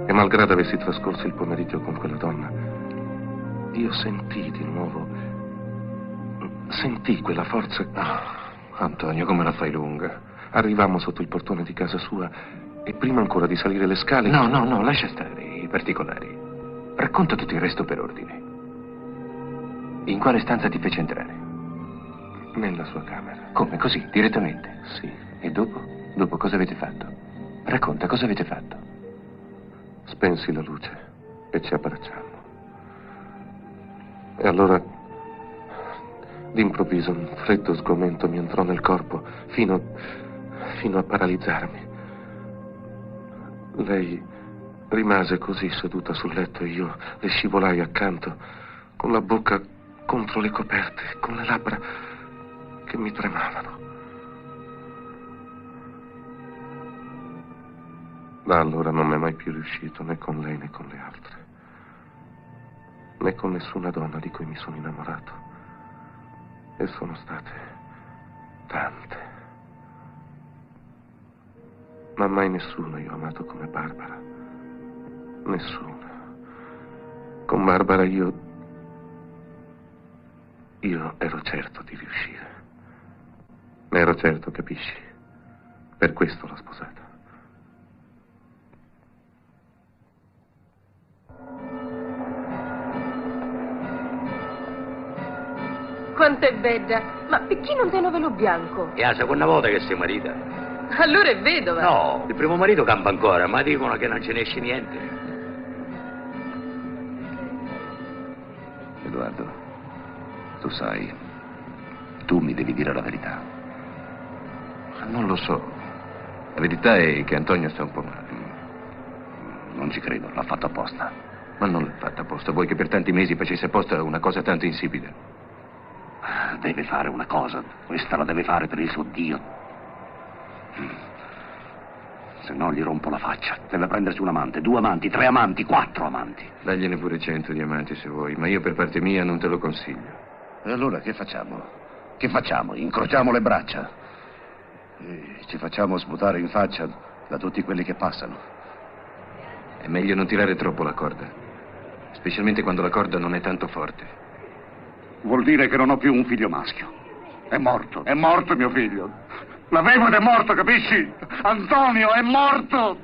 E malgrado avessi trascorso il pomeriggio con quella donna, io sentii di nuovo... Sentii quella forza... Antonio, come la fai lunga? Arrivammo sotto il portone di casa sua e prima ancora di salire le scale... No, lascia stare i particolari. Racconta tutto il resto per ordine. In quale stanza ti fece entrare? Nella sua camera. Come, così, direttamente? Sì. E dopo? Dopo cosa avete fatto? Racconta, cosa avete fatto? Spensi la luce e ci abbracciammo. E allora, d'improvviso, un freddo sgomento mi entrò nel corpo fino a paralizzarmi. Lei rimase così seduta sul letto e io le scivolai accanto, con la bocca contro le coperte, con le labbra che mi tremavano. Da allora non mi è mai più riuscito, né con lei né con le altre, né con nessuna donna di cui mi sono innamorato. E sono state tante. Ma mai nessuno io ho amato come Barbara. Nessuno. Con Barbara io ero certo di riuscire. Ne ero certo, capisci? Per questo l'ho sposata. Quanto è bella! Ma perché non sei un velo bianco? È la seconda volta che sei marita. Allora è vedova. No, il primo marito campa ancora, ma dicono che non ce ne esce niente. Edoardo, tu sai, tu mi devi dire la verità. Non lo so. La verità è che Antonio sta un po' male. Non ci credo, l'ha fatto apposta. Ma non l'ha fatta apposta. Vuoi che per tanti mesi facesse apposta una cosa tanto insipida? Deve fare una cosa. Questa la deve fare per il suo Dio. Se no gli rompo la faccia. Deve prendersi un amante, 2 amanti, 3 amanti, 4 amanti. Dagliene pure 100 di amanti se vuoi, ma io per parte mia non te lo consiglio. E allora che facciamo? Che facciamo? Incrociamo le braccia e ci facciamo sputare in faccia da tutti quelli che passano. È meglio non tirare troppo la corda, specialmente quando la corda non è tanto forte. Vuol dire che non ho più un figlio maschio. È morto mio figlio. L'avevo ed è morto, capisci? Antonio è morto!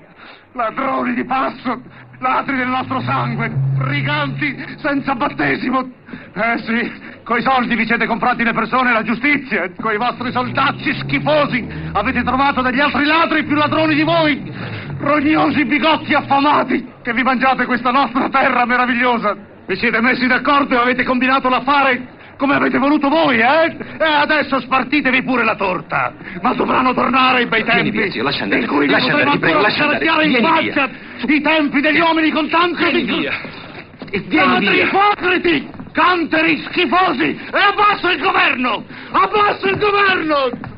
Ladroni di passo, ladri del nostro sangue, briganti senza battesimo. Sì, coi soldi vi siete comprati le persone e la giustizia, coi vostri soldacci schifosi avete trovato degli altri ladri più ladroni di voi, rognosi bigotti affamati, che vi mangiate questa nostra terra meravigliosa. Vi siete messi d'accordo e avete combinato l'affare come avete voluto voi, eh? E adesso spartitevi pure la torta. Ma dovranno tornare i bei tempi. Vieni via, zio, lascia andare. In cui Lascia andare, ti prego, lascia andare. in Vieni faccia i tempi degli uomini con tanto Vieni di... via. Vieni via. Ipocriti, canteri schifosi, e abbasso il governo! Abbasso il governo!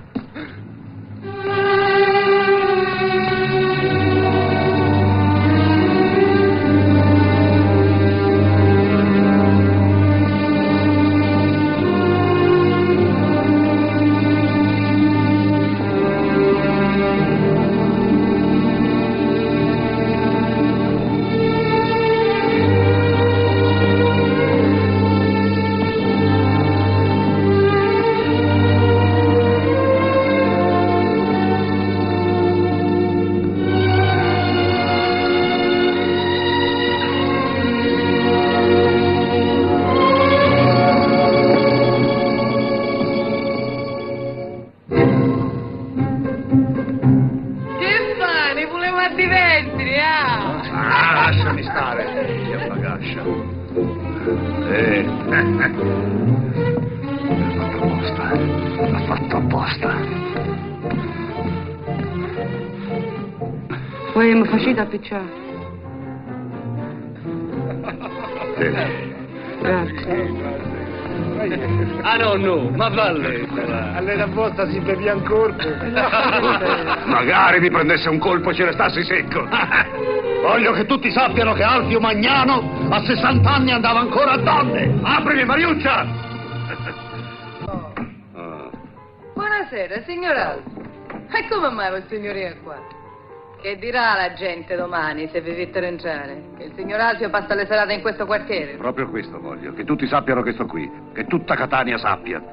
Lasciami stare, via bagascia. L'ha fatto apposta. Poi mi facete appicciare. Grazie. Ah no, ma valle. Allora vostra si bevia un colpo. Magari mi prendesse un colpo e ce ne stassi secco. Voglio che tutti sappiano che Alfio Magnano a 60 anni andava ancora a donne. Aprimi, Mariuccia! Buonasera, signor Alfio. E come mai questa signoria qua? Che dirà la gente domani se vi vedete entrare? Che il signor Alfio passa le serate in questo quartiere? Proprio questo voglio, che tutti sappiano che sto qui, che tutta Catania sappia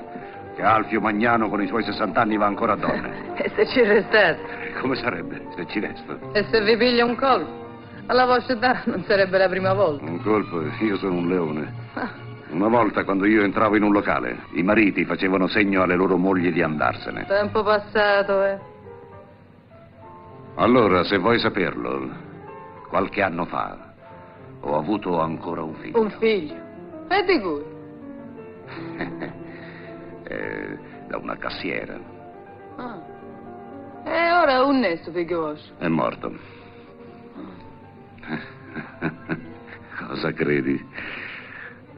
che Alfio Magnano con i suoi 60 anni va ancora a donne. E se ci restate? Come sarebbe se ci resto? E se vi piglia un colpo? Alla vostra età non sarebbe la prima volta. Un colpo? Io sono un leone. Una volta, quando io entravo in un locale, i mariti facevano segno alle loro mogli di andarsene. Tempo passato, eh? Allora, se vuoi saperlo, qualche anno fa ho avuto ancora un figlio. Un figlio? E di cui? Da una cassiera. Ah. E ora un nesto figlio vostro? È morto. Cosa credi?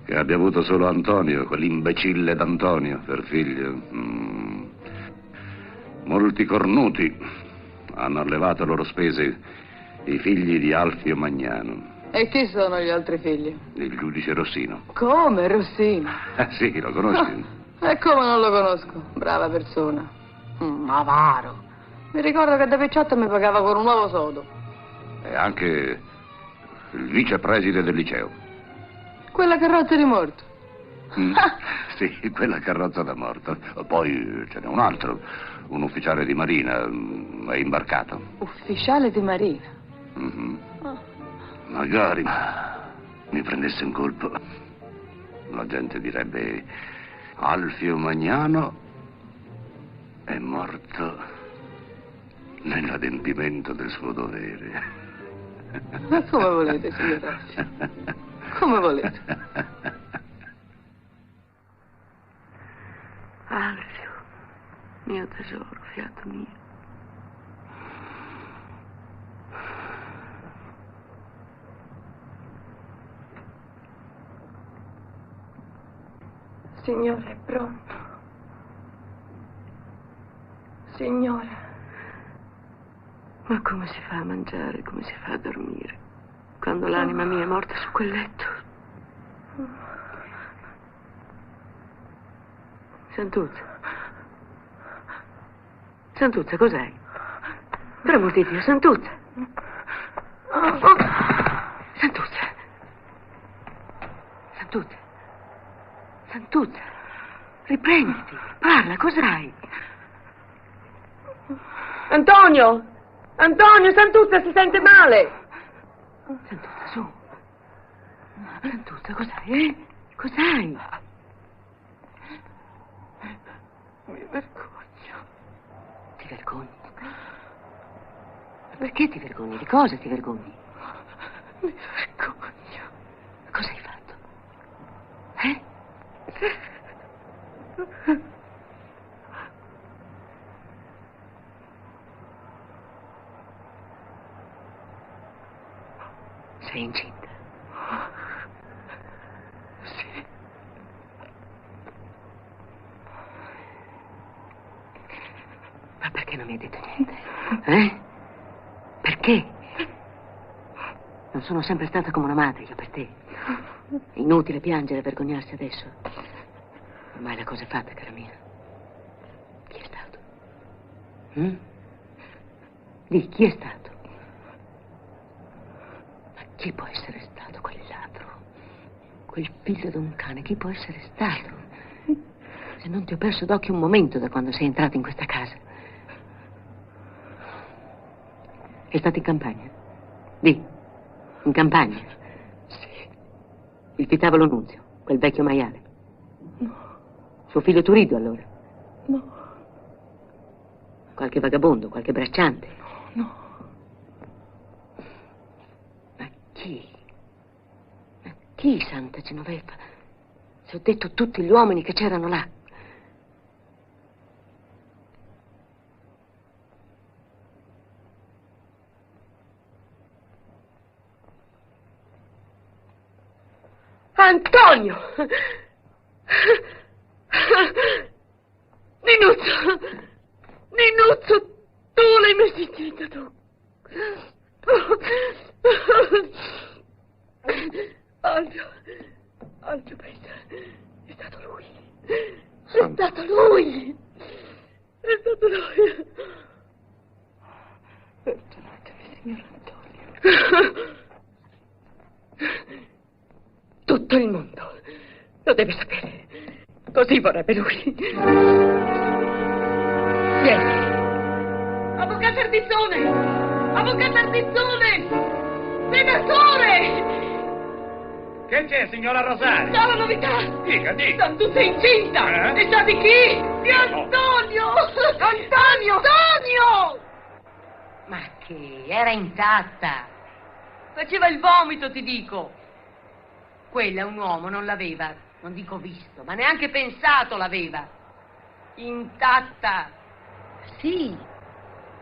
Che abbia avuto solo Antonio, quell'imbecille d'Antonio, per figlio? Molti cornuti hanno allevato a loro spese i figli di Alfio Magnano. E chi sono gli altri figli? Il giudice Rossino. Come, Rossino? Sì, lo conosci? E come non lo conosco? Brava persona. Avaro. Mi ricordo che da picciotto mi pagava con un uovo sodo. E anche il vicepreside del liceo. Quella carrozza di morto. Sì, quella carrozza da morto. Poi ce n'è un altro, un ufficiale di marina, è imbarcato. Ufficiale di marina? Magari mi prendesse un colpo. La gente direbbe: Alfio Magnano è morto nell'adempimento del suo dovere. Ma come volete, signor Alfio? Come volete? Alfio, mio tesoro, fiato mio. Signore, è pronto. Signora. Ma come si fa a mangiare, come si fa a dormire, quando l'anima mia è morta su quel letto? Santuzza. Santuzza, cos'hai? Per amor di Dio, Santuzza. Santuzza. Santuzza. Santuzza. Riprenditi. Parla, cos'hai? Antonio! Antonio, Santuzza si sente male! Santuzza, su. Santuzza, cos'hai, Cos'hai? Mi vergogno. Ti vergogni? Perché ti vergogni? Di cosa ti vergogni? Mi vergogno. Cosa hai fatto? Sei incinta? Sì. Ma perché non mi hai detto niente? Perché? Non sono sempre stata come una madre io per te. È inutile piangere e vergognarsi adesso. Ormai la cosa è fatta, cara mia. Chi è stato? Di chi è stato? Ma chi può essere stato quel ladro? Quel figlio d'un cane, chi può essere stato? Se non ti ho perso d'occhio un momento da quando sei entrato in questa casa. È stato in campagna? Di, in campagna? Sì. Il pitavolo Nunzio, quel vecchio maiale? No. Suo figlio Turido, allora? No. Qualche vagabondo, qualche bracciante? No. Ma chi? Ma chi, Santa Genoveva? Se ho detto tutti gli uomini che c'erano là. Antonio! Ninuzzo, tu l'hai messo incinta, tu. Algio, pensa, è stato lui. È stato lui. È stato lui. Perdonatemi, signor Antonio. Tutto il mondo lo deve sapere. Così vorrebbe lui. Vieni. Avvocato Ardizzone! Avvocato Ardizzone! Senatore! Che c'è, signora Rosario? C'è la novità! Dica. Santuzza è incinta! E sa di chi? Di Antonio! Antonio! Antonio! Ma che? Era intatta. Faceva il vomito, ti dico. Quella un uomo non l'aveva, non dico visto, ma neanche pensato l'aveva. Intatta. Sì.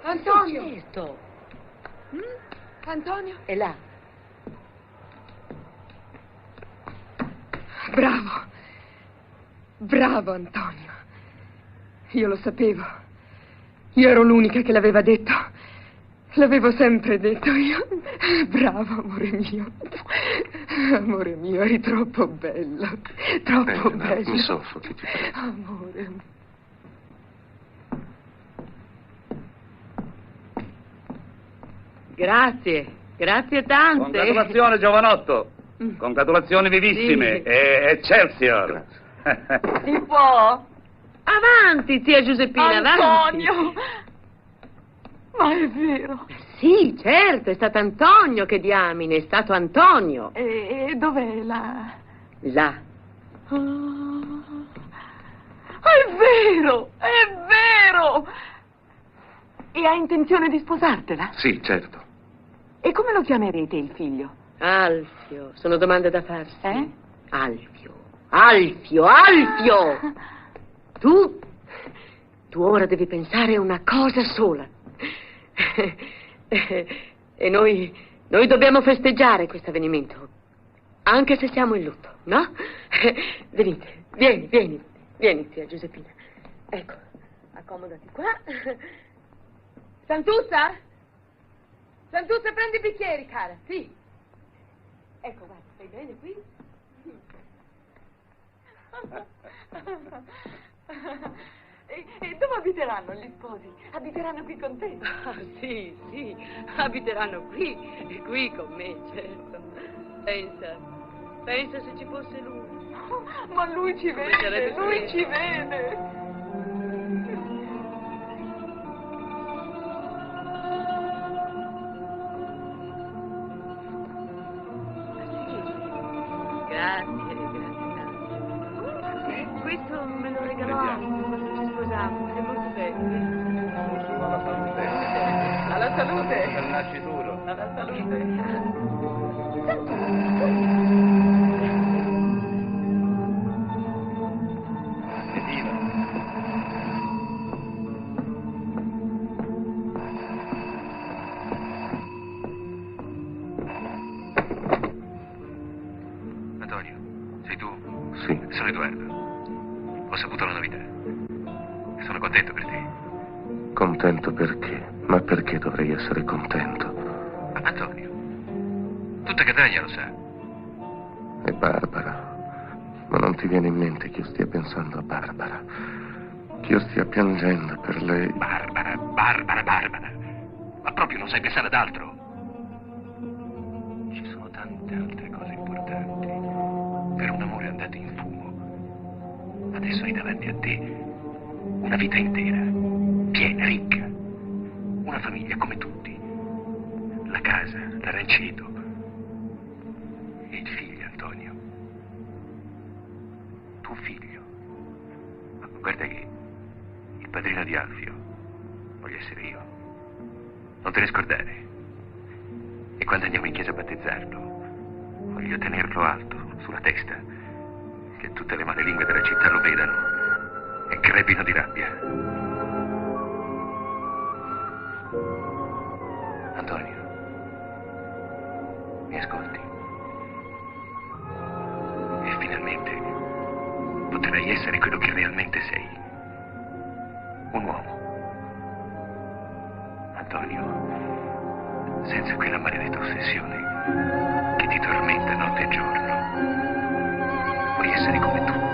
Antonio. Sì, certo. Antonio? È là. Bravo. Bravo, Antonio. Io lo sapevo. Io ero l'unica che l'aveva detto. L'avevo sempre detto io. Bravo, amore mio. Amore mio, eri troppo bello. Troppo bello. Mi soffochi, ti prego. Amore. Grazie tante. Congratulazioni, giovanotto. Congratulazioni vivissime. Sì. E Excelsior. Si può? Avanti, zia Giuseppina, Antonio. avanti. Ma è vero. Sì, certo, è stato Antonio che diamine, è stato Antonio. E dov'è la... Là. È vero, è vero. E hai intenzione di sposartela? Sì, certo. E come lo chiamerete il figlio? Alfio, sono domande da farsi. Alfio, Alfio, Alfio! Tu ora devi pensare a una cosa sola. E noi dobbiamo festeggiare questo avvenimento, anche se siamo in lutto, no? Venite, vieni, zia Giuseppina. Ecco, accomodati qua. Santuzza? Santuzza, prendi i bicchieri, cara, sì. Ecco, guarda, stai bene qui? E dove abiteranno gli sposi? Abiteranno qui con te? Sì, abiteranno qui con me, certo. Pensa se ci fosse lui. Ma lui ci vede, lui ci vede. Grazie. Questo me lo regalò quando ci sposavamo, è molto bello. Alla salute. Per il nascituro. Alla salute. Antonio, sei tu? Sì. Sono Edoardo. Ho saputo la novità. Sono contento per te. Contento perché? Ma perché dovrei essere contento? Ma Antonio, tutta Catania lo sa. È Barbara. Ma non ti viene in mente che io stia pensando a Barbara? Che io stia piangendo per lei? Barbara. Ma proprio non sai pensare ad altro? Ci sono tante altre cose importanti. Per un amore andato in fumo. Adesso hai davanti a te una vita intera, piena, ricca. Una famiglia come tutti. La casa, l'arancido. E il figlio, Antonio. Tuo figlio. Ma guarda che il padrino di Alfio voglio essere io. Non te ne scordare. E quando andiamo in chiesa a battezzarlo, voglio tenerlo alto, sulla testa, che tutte le malelingue della città lo vedano e crepino di rabbia. Antonio, mi ascolti? E finalmente potrai essere quello che realmente sei. Un uomo. Antonio, senza quella maledetta ossessione che ti tormenta notte e giorno. Vuoi essere come tutti.